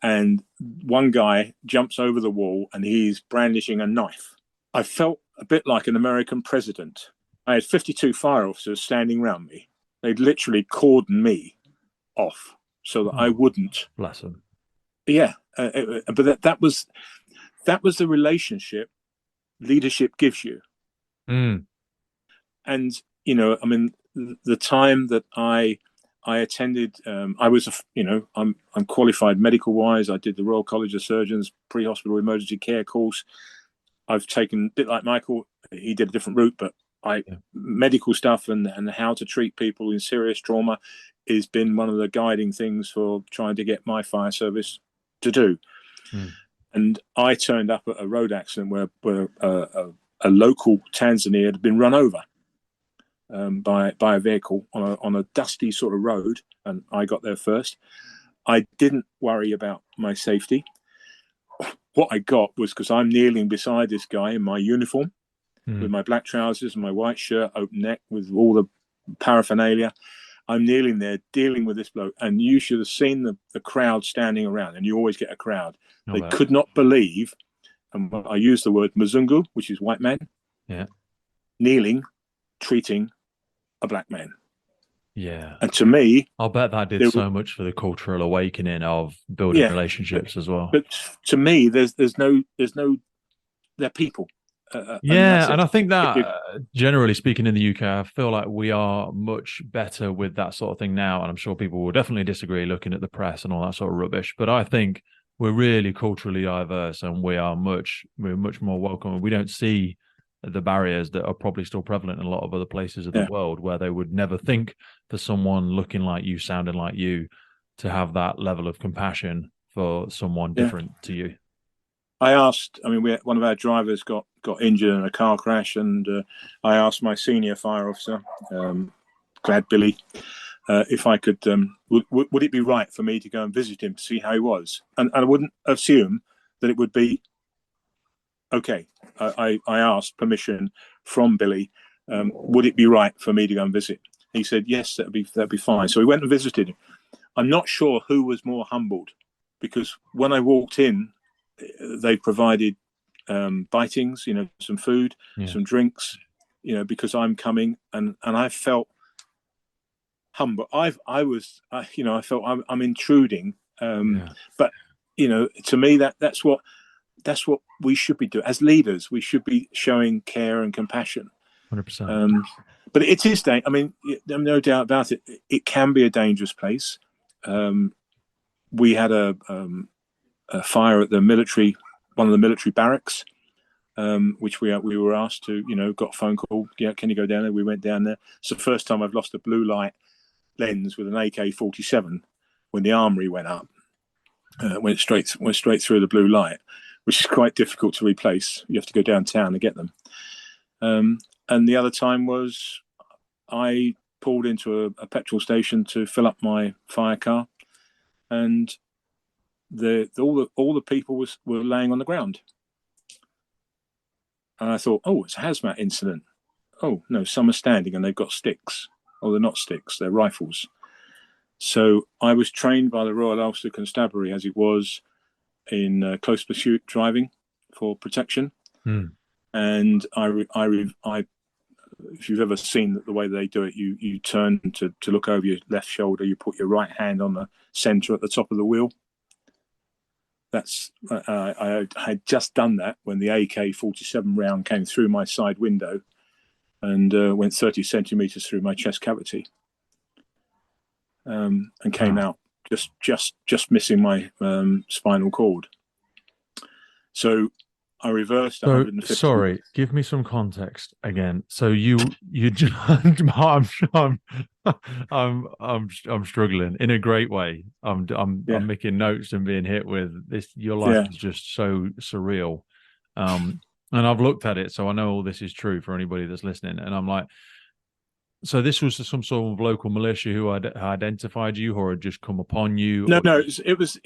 And one guy jumps over the wall and he's brandishing a knife. I felt a bit like an American president. I had 52 fire officers standing around me. They'd literally cordoned me off so that I wouldn't. Bless them. Yeah, but that was the relationship leadership gives you. And I mean, the time that I attended, I was, I'm qualified medical wise. I did the Royal College of Surgeons pre-hospital emergency care course. I've taken a bit like Michael. He did a different route, but medical stuff and how to treat people in serious trauma has been one of the guiding things for trying to get my fire service to do. And I turned up at a road accident where a local Tanzania had been run over by a vehicle on a dusty sort of road, and I got there first. I didn't worry about my safety. What I got was, because I'm kneeling beside this guy in my uniform with my black trousers and my white shirt, open neck, with all the paraphernalia. I'm kneeling there dealing with this bloke, and you should have seen the crowd standing around, and you always get a crowd. They could not believe, and I use the word Mzungu, which is white man, kneeling, treating a black man. Yeah. And to me, I'll bet that did so much for the cultural awakening of building relationships as well. But to me, there's no, they're people. And I think that generally speaking in the UK, I feel like we are much better with that sort of thing now. And I'm sure people will definitely disagree looking at the press and all that sort of rubbish. But I think we're really culturally diverse, and we're much more welcome. We don't see the barriers that are probably still prevalent in a lot of other places of the world, where they would never think for someone looking like you, sounding like you, to have that level of compassion for someone different to you. I asked, one of our drivers got injured in a car crash, and I asked my senior fire officer, Glad Billy, if I could, would it be right for me to go and visit him to see how he was? And I wouldn't assume that it would be okay. I asked permission from Billy, would it be right for me to go and visit? He said, yes, that'd be fine. So we went and visited him. I'm not sure who was more humbled, because when I walked in, they provided bitings, some food, some drinks, because I'm coming, and I felt humble. I felt I'm intruding, but to me that's what we should be doing as leaders. We should be showing care and compassion. 100%. But it is, no doubt about it. It can be a dangerous place. We had a fire at one of the military barracks, which we were asked to, got a phone call. Yeah, can you go down there? We went down there. It's the first time I've lost a blue light lens with an AK-47 when the armory went up. Went straight through the blue light, which is quite difficult to replace. You have to go downtown to get them. And the other time was I pulled into a petrol station to fill up my fire car, and all the people were laying on the ground. And I thought, oh, it's a HAZMAT incident. Oh, no, some are standing and they've got sticks. Oh, they're not sticks, they're rifles. So I was trained by the Royal Ulster Constabulary, as it was, in close pursuit driving for protection. And I if you've ever seen the way they do it, you turn to look over your left shoulder, you put your right hand on the centre at the top of the wheel. That's I had just done that when the AK-47 round came through my side window and went 30 centimetres through my chest cavity, and came out just missing my spinal cord. So I reversed 150. Sorry, give me some context again. So you I'm struggling in a great way. I'm making notes and being hit with this. Your life is just so surreal. And I've looked at it, so I know all this is true for anybody that's listening. And I'm like, so this was some sort of local militia who had identified you, or had just come upon you? No, it was.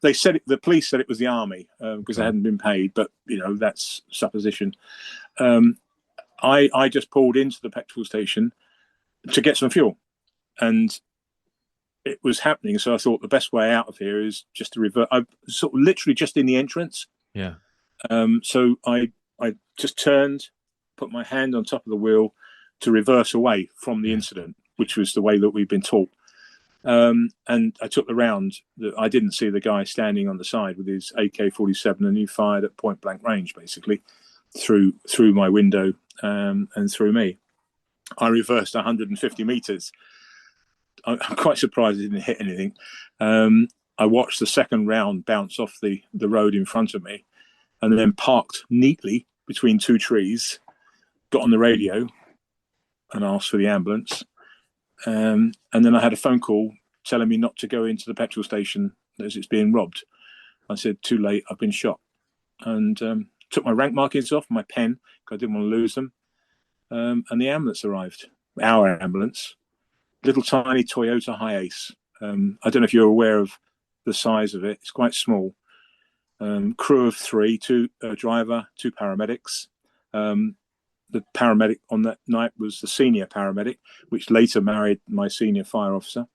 They said the police said it was the army because they hadn't been paid, but that's supposition. I just pulled into the petrol station to get some fuel, and it was happening. So I thought the best way out of here is just to revert. I sort of literally just in the entrance. Yeah. So I just turned, put my hand on top of the wheel to reverse away from the incident, which was the way that we've been taught. And I took the round. I didn't see the guy standing on the side with his AK-47, and he fired at point blank range, basically, through my window and through me. I reversed 150 meters. I'm quite surprised it didn't hit anything. I watched the second round bounce off the road in front of me, and then parked neatly between two trees, got on the radio and asked for the ambulance. And then I had a phone call telling me not to go into the petrol station as it's being robbed. I said, too late, I've been shot. And took my rank markings off, my pen, because I didn't want to lose them. And the ambulance arrived, our ambulance, little tiny Toyota Hiace. I don't know if you're aware of the size of it. It's quite small. Crew of three, two driver, two paramedics. The paramedic on that night was the senior paramedic, which later married my senior fire officer.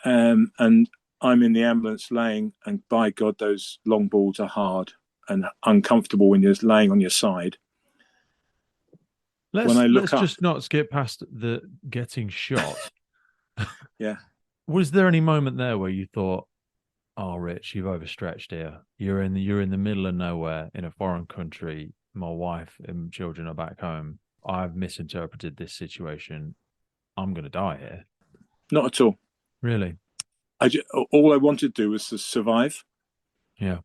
And I'm in the ambulance laying, and by God, those long boards are hard and uncomfortable when you're laying on your side. Let's just not skip past the getting shot. Yeah. Was there any moment there where you thought, "Oh, Rich, you've overstretched here. You're in the middle of nowhere in a foreign country. My wife and children are back home. I've misinterpreted this situation. I'm going to die here." Not at all. Really? All I wanted to do was to survive. Yeah.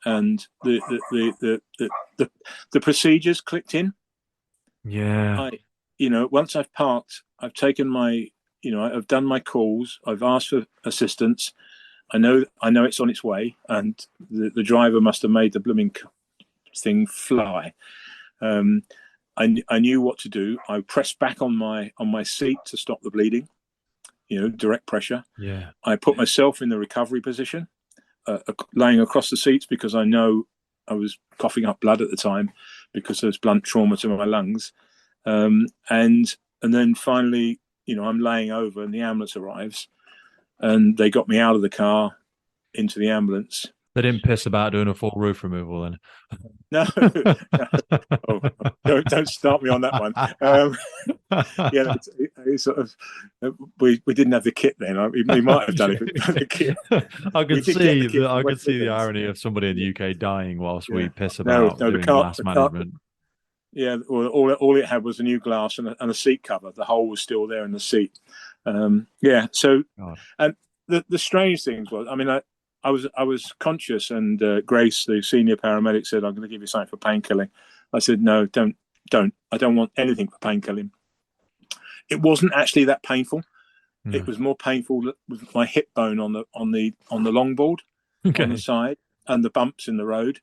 And the procedures clicked in. Yeah. Once I've parked, I've taken my, I've done my calls. I've asked for assistance. I know it's on its way, and the driver must have made the blooming thing fly. I knew what to do. I pressed back on my seat to stop the bleeding. Direct pressure. Yeah. I put myself in the recovery position, laying across the seats, because I know I was coughing up blood at the time because there was blunt trauma to my lungs. And then finally, I'm laying over, and the ambulance arrives, and they got me out of the car into the ambulance. They didn't piss about doing a full roof removal then? No. Oh, don't start me on that one. It's sort of, we didn't have the kit then. We might have done it. The kit. I could see the irony of somebody in the UK dying whilst we piss about doing mass management. Yeah, all it had was a new glass and a seat cover. The hole was still there in the seat. So, God. And the strange things was, I was conscious, and Grace, the senior paramedic, said, "I'm going to give you something for painkilling." I said, "No, don't. I don't want anything for painkilling." It wasn't actually that painful. No. It was more painful with my hip bone on the longboard, on the side, and the bumps in the road.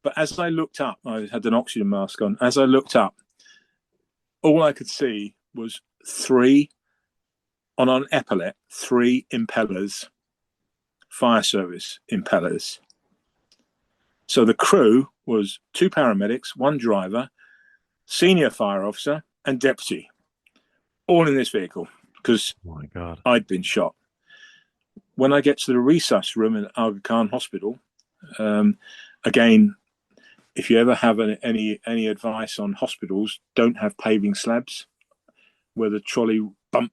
But as I looked up, I had an oxygen mask on. As I looked up, all I could see was three impellers, fire service impellers. So the crew was two paramedics, one driver, senior fire officer, and deputy, all in this vehicle, because I'd been shot. When I get to the resus room in Aga Khan Hospital, again, if you ever have any advice on hospitals, don't have paving slabs where the trolley bump.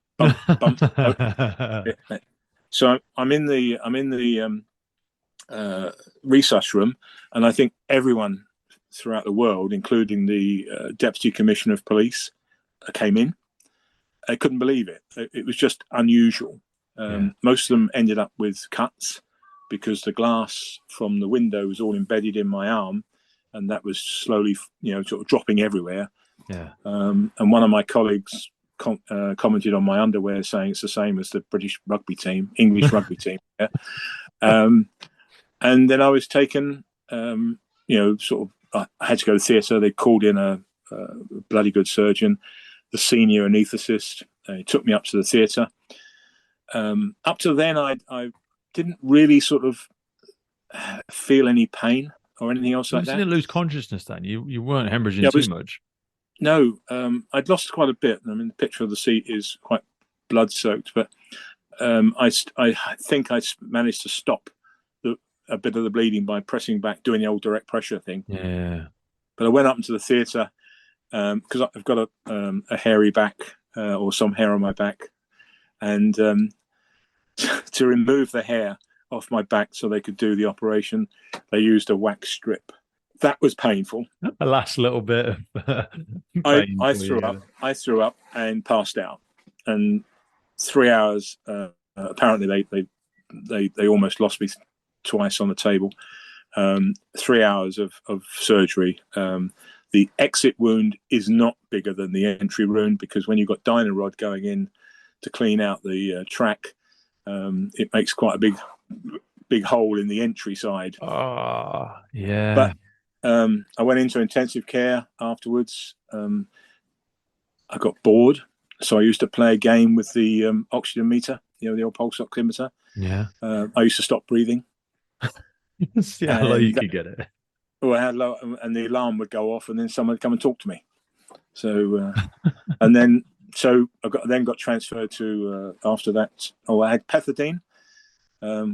So I'm in the resus room, and I think everyone throughout the world, including the Deputy Commissioner of Police, came in. I couldn't believe it. It was just unusual. Most of them ended up with cuts because the glass from the window was all embedded in my arm, and that was slowly, sort of dropping everywhere. Yeah. And one of my colleagues commented on my underwear, saying it's the same as the British rugby team, English rugby team. Yeah. And then I was taken, I had to go to theatre. They called in a bloody good surgeon, the senior anaesthetist. He took me up to the theatre. Up to then, I didn't really sort of feel any pain or anything else like that. You didn't lose consciousness then? You weren't hemorrhaging too much? No, I'd lost quite a bit. The picture of the seat is quite blood-soaked, but I think I managed to stop a bit of the bleeding by pressing back, doing the old direct pressure thing. Yeah. But I went up into the theatre because I've got a hairy back or some hair on my back, and to remove the hair off my back so they could do the operation, they used a wax strip. That was painful. The last little bit of I threw up and passed out. And 3 hours, apparently they almost lost me twice on the table. 3 hours of surgery. The exit wound is not bigger than the entry wound, because when you've got Dynarod going in to clean out the track, it makes quite a big hole in the entry side. Oh, yeah. But I went into intensive care afterwards. I got bored, so I used to play a game with the oxygen meter, the old pulse oximeter. Yeah. I used to stop breathing. See how low you could get it. Well, I had low, and the alarm would go off, and then someone would come and talk to me. So, and then I got transferred to after that. I had pethidine,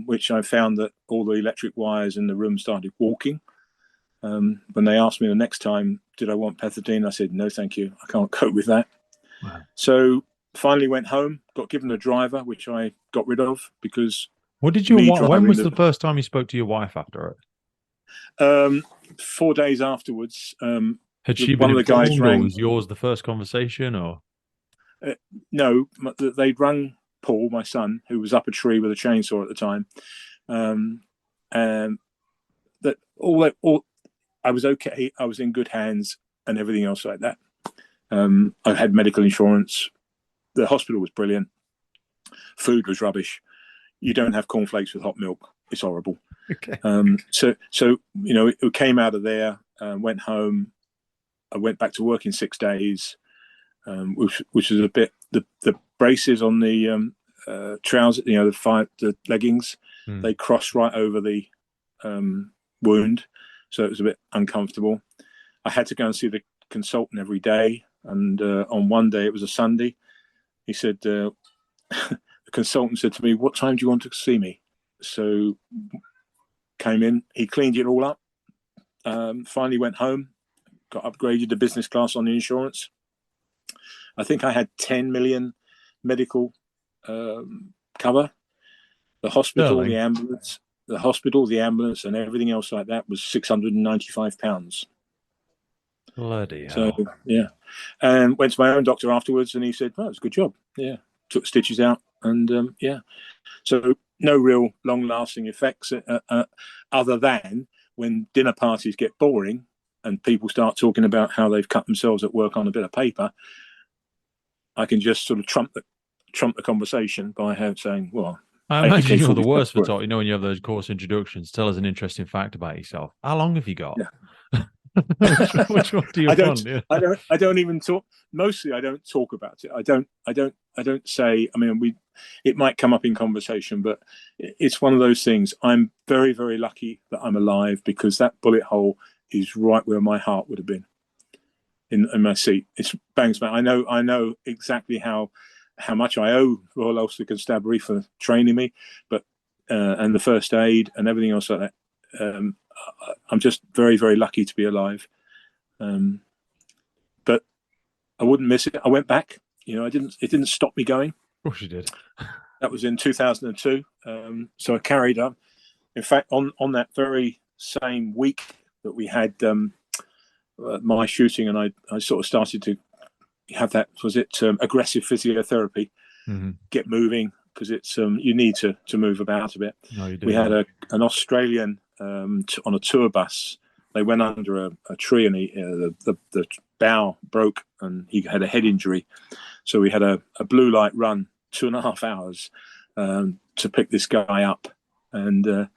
which I found that all the electric wires in the room started walking. When they asked me the next time, did I want pethidine, I said, no, thank you. I can't cope with that. Wow. So finally went home, got given a driver, which I got rid of because. What did when was the first time you spoke to your wife after it? 4 days afterwards. Had she been informed, or was yours the first conversation, or? No, they'd rung Paul, my son, who was up a tree with a chainsaw at the time. That all I was okay. I was in good hands and everything else like that. I had medical insurance. The hospital was brilliant. Food was rubbish. You don't have cornflakes with hot milk. It's horrible. Okay. So it came out of there. Went home. I went back to work in 6 days, which is a bit the braces on the trousers. The leggings. They crossed right over the wound, so it was a bit uncomfortable. I had to go and see the consultant every day, and on one day, it was a Sunday, he said, the consultant said to me, what time do you want to see me? So came in, he cleaned it all up, finally went home, got upgraded to business class on the insurance. I think I had 10 million medical cover. The hospital, the ambulance, and everything else like that was £695. Bloody hell. So, yeah. And went to my own doctor afterwards, and he said, well, it was a good job. Yeah. Took stitches out, and yeah. So no real long-lasting effects other than when dinner parties get boring and people start talking about how they've cut themselves at work on a bit of paper, I can just sort of trump the conversation by saying, well, I imagine you're the worst for talking. When you have those course introductions, tell us an interesting fact about yourself. How long have you got? Yeah. which one do you want? Yeah. I don't even talk. Mostly, I don't talk about it. I don't say. I mean, it might come up in conversation, but it's one of those things. I'm very, very lucky that I'm alive, because that bullet hole is right where my heart would have been in my seat. It's bang smack. I know exactly how much I owe Royal Ulster Constabulary for training me, but and the first aid and everything else like that. I'm just very, very lucky to be alive. But I wouldn't miss it. I went back. It didn't stop me going. Of course you did. That was in 2002. So I carried on. In fact, on that very same week that we had my shooting, and I sort of started to have that, aggressive physiotherapy, get moving, because it's you need to move about a bit. No, you do. We had an Australian on a tour bus. They went under a tree, and the bow broke, and he had a head injury. So we had a blue light run, 2.5 hours, to pick this guy up, and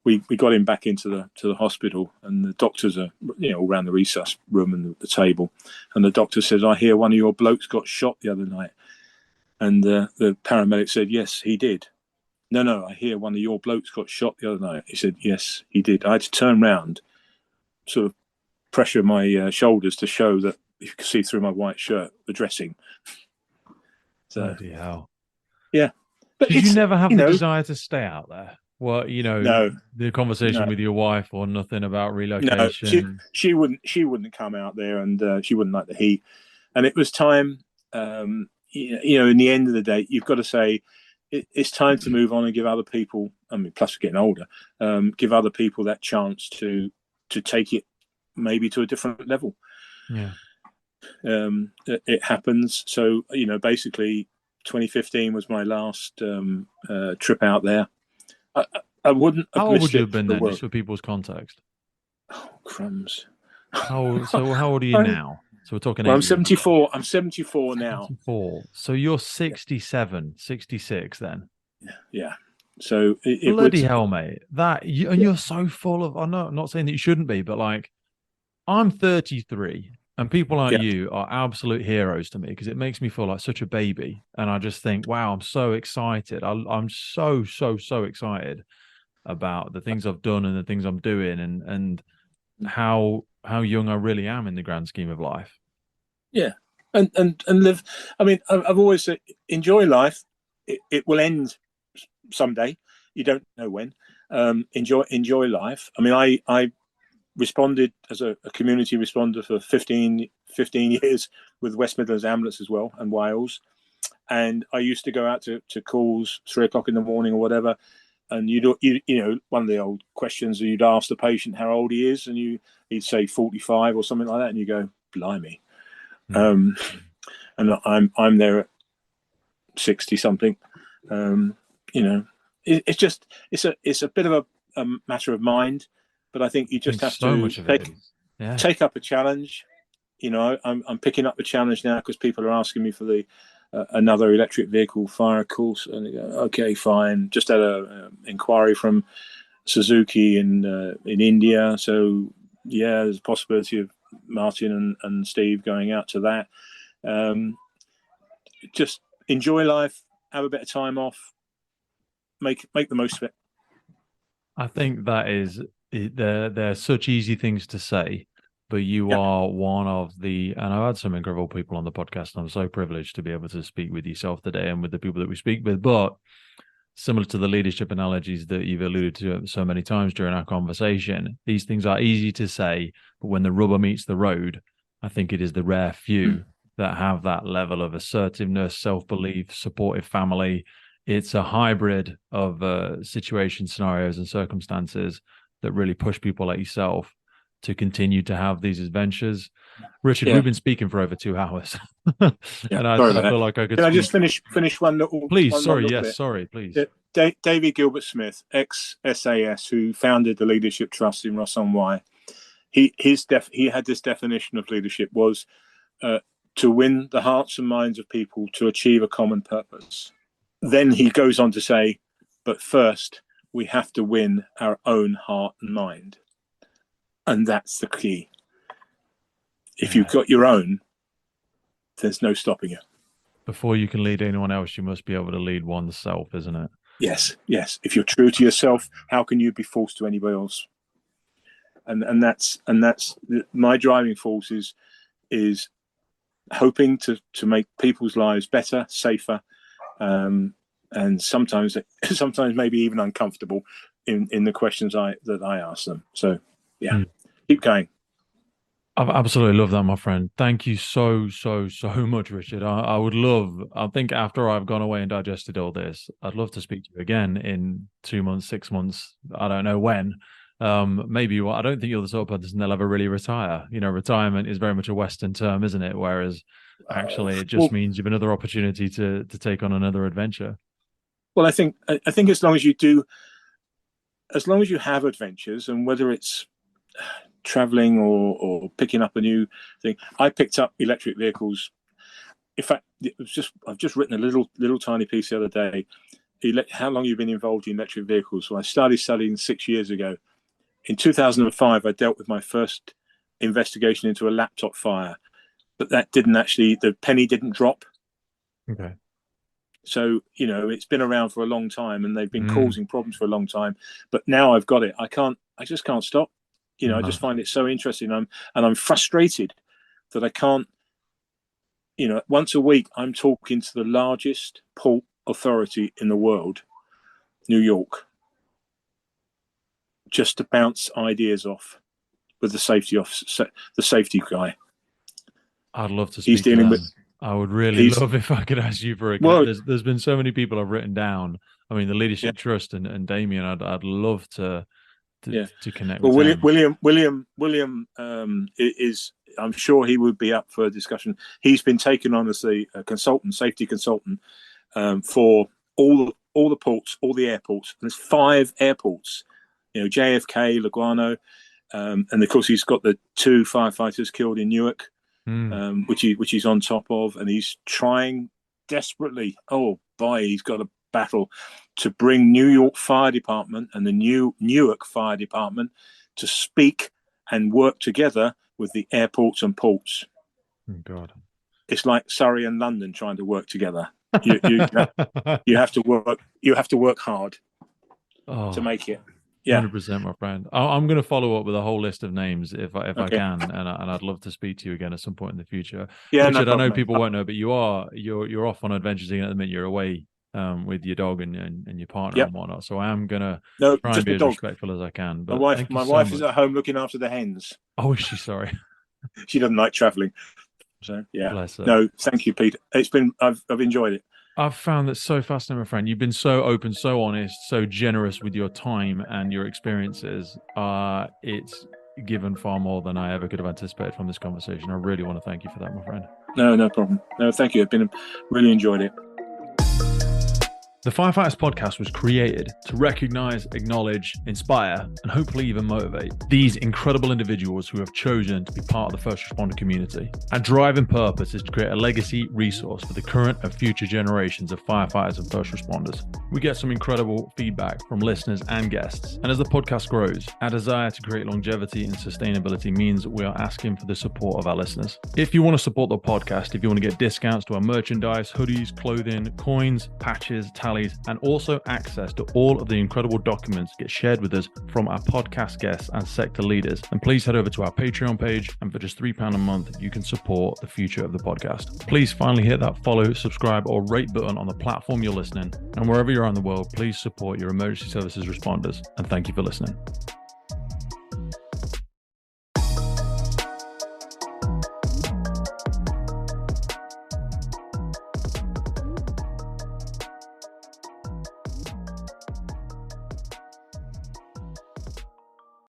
we got him back into the hospital, and the doctors are all around the resus room and the table, and the doctor says, I hear one of your blokes got shot the other night. And the paramedic said, yes, he did. No, I hear one of your blokes got shot the other night. He said, yes, he did. I had to turn round, sort of pressure my shoulders to show that you could see through my white shirt, the dressing. So, bloody hell. Yeah. But did you never have the desire to stay out there? Well, no, the conversation with your wife, or nothing about relocation? No, she wouldn't come out there, and she wouldn't like the heat. And it was time, in the end of the day, you've got to say, it's time to move on and give other people, plus we're getting older, give other people that chance to take it maybe to a different level. Yeah. It happens. So, basically 2015 was my last trip out there. I wouldn't have How old would missed you it have been for then, work. just for people's context? Oh, crumbs. So how old are you now? So we're talking Well, 8 I'm years ago. 74. I'm 74 now. 74. So you're 67, 66 then. Yeah. So it Bloody would. hell, mate. And you're so full of, I'm not saying that you shouldn't be, but like, I'm 33 and people like Yeah. you are absolute heroes to me because it makes me feel like such a baby. And I just think, wow, I'm so excited. I'm so, so, so excited about the things I've done and the things I'm doing and how young I really am in the grand scheme of life. Yeah. And live. I mean, I've always said, enjoy life. It will end someday. You don't know when. Enjoy life. I mean, I responded as a community responder for 15 years with West Midlands Ambulance as well, and Wales. And I used to go out to calls 3 o'clock in the morning or whatever. And you know, one of the old questions, you'd ask the patient how old he is, and he'd say 45 or something like that, and you go, blimey. And I'm there at 60 something. You know, it's a bit of a matter of mind, but I think you just have to take up a challenge. You know, I'm picking up the challenge now because people are asking me for the another electric vehicle fire course, and they go, okay, fine. Just had a inquiry from Suzuki in India, so yeah, there's a possibility of Martin and Steve going out to that. Just enjoy life, have a bit of time off, make the most of it. I think that is they're such easy things to say, but you are one of the, and I've had some incredible people on the podcast. And I'm so privileged to be able to speak with yourself today and with the people that we speak with. But similar to the leadership analogies that you've alluded to so many times during our conversation, these things are easy to say, but when the rubber meets the road, I think it is the rare few that have that level of assertiveness, self-belief, supportive family. It's a hybrid of situation, scenarios, and circumstances that really push people like yourself to continue to have these adventures. Richard, we've been speaking for over 2 hours, and I feel like I could. Can I just finish one little? Please, please. David Gilbert Smith, ex-SAS, who founded the Leadership Trust in Ross-on-Wye. He had this definition of leadership was to win the hearts and minds of people to achieve a common purpose. Then he goes on to say, but first we have to win our own heart and mind. And that's the key. If you've got your own, there's no stopping you. Before you can lead anyone else, you must be able to lead oneself, isn't it? Yes. If you're true to yourself, how can you be false to anybody else? And that's my driving force is hoping to make people's lives better, safer, and sometimes maybe even uncomfortable in the questions that I ask them. So keep going. I absolutely love that, my friend. Thank you so much, Richard. I think after I've gone away and digested all this, I'd love to speak to you again in 2 months, 6 months. I don't know when. Maybe I don't think you're the sort of person that'll ever really retire. You know, retirement is very much a Western term, isn't it? Whereas actually it just means you have another opportunity to take on another adventure. Well, I think as long as you have adventures, and whether it's traveling or picking up a new thing. I picked up electric vehicles. In fact, I've just written a little tiny piece the other day. How long you've been involved in electric vehicles? So I started studying 6 years ago. In 2005, I dealt with my first investigation into a laptop fire, but the penny didn't drop. Okay. So, you know, it's been around for a long time and they've been causing problems for a long time, but now I've got it. I just can't stop. You know, I just find it so interesting. I'm frustrated that I can't, you know, once a week, I'm talking to the largest port authority in the world, New York, just to bounce ideas off with the safety officer, the safety guy. I'd love to speak He's dealing to with. I would really love if I could ask you for a. Well, there's been so many people I've written down. I mean, the Leadership Trust and Damien. I'd love to connect with. Well, William is. I'm sure he would be up for a discussion. He's been taken on as a safety consultant, for all all the ports, all the airports. And there's 5 airports, JFK, LaGuardia, and of course he's got the 2 firefighters killed in Newark, which he's on top of, and he's trying desperately. He's got a battle to bring New York Fire Department and the Newark Fire Department to speak and work together with the airports and ports. Oh God. It's like Surrey and London trying to work together. You have to work. You have to work hard to make it. Yeah, 100%, my friend. I'm going to follow up with a whole list of names if I can, and I'd love to speak to you again at some point in the future. Yeah, Richard, I know people won't know, but you're off on adventures again at the minute. You're away with your dog and your partner and whatnot. So I am going to try and be as respectful as I can. But my wife is at home looking after the hens. Oh, is she? Sorry. She doesn't like traveling. So yeah. Bless her. No, thank you, Pete. I've enjoyed it. I've found that so fascinating, my friend. You've been so open, so honest, so generous with your time and your experiences. It's given far more than I ever could have anticipated from this conversation. I really want to thank you for that, my friend. No problem. No, thank you. Really enjoyed it. The Firefighters Podcast was created to recognize, acknowledge, inspire, and hopefully even motivate these incredible individuals who have chosen to be part of the first responder community. Our drive and purpose is to create a legacy resource for the current and future generations of firefighters and first responders. We get some incredible feedback from listeners and guests, and as the podcast grows, our desire to create longevity and sustainability means we are asking for the support of our listeners. If you want to support the podcast, if you want to get discounts to our merchandise, hoodies, clothing, coins, patches, tallies, and also access to all of the incredible documents get shared with us from our podcast guests and sector leaders, then please head over to our Patreon page, and for just £3 a month, you can support the future of the podcast. Please finally hit that follow, subscribe, or rate button on the platform you're listening, and wherever you're in the world, please support your emergency services responders, and thank you for listening.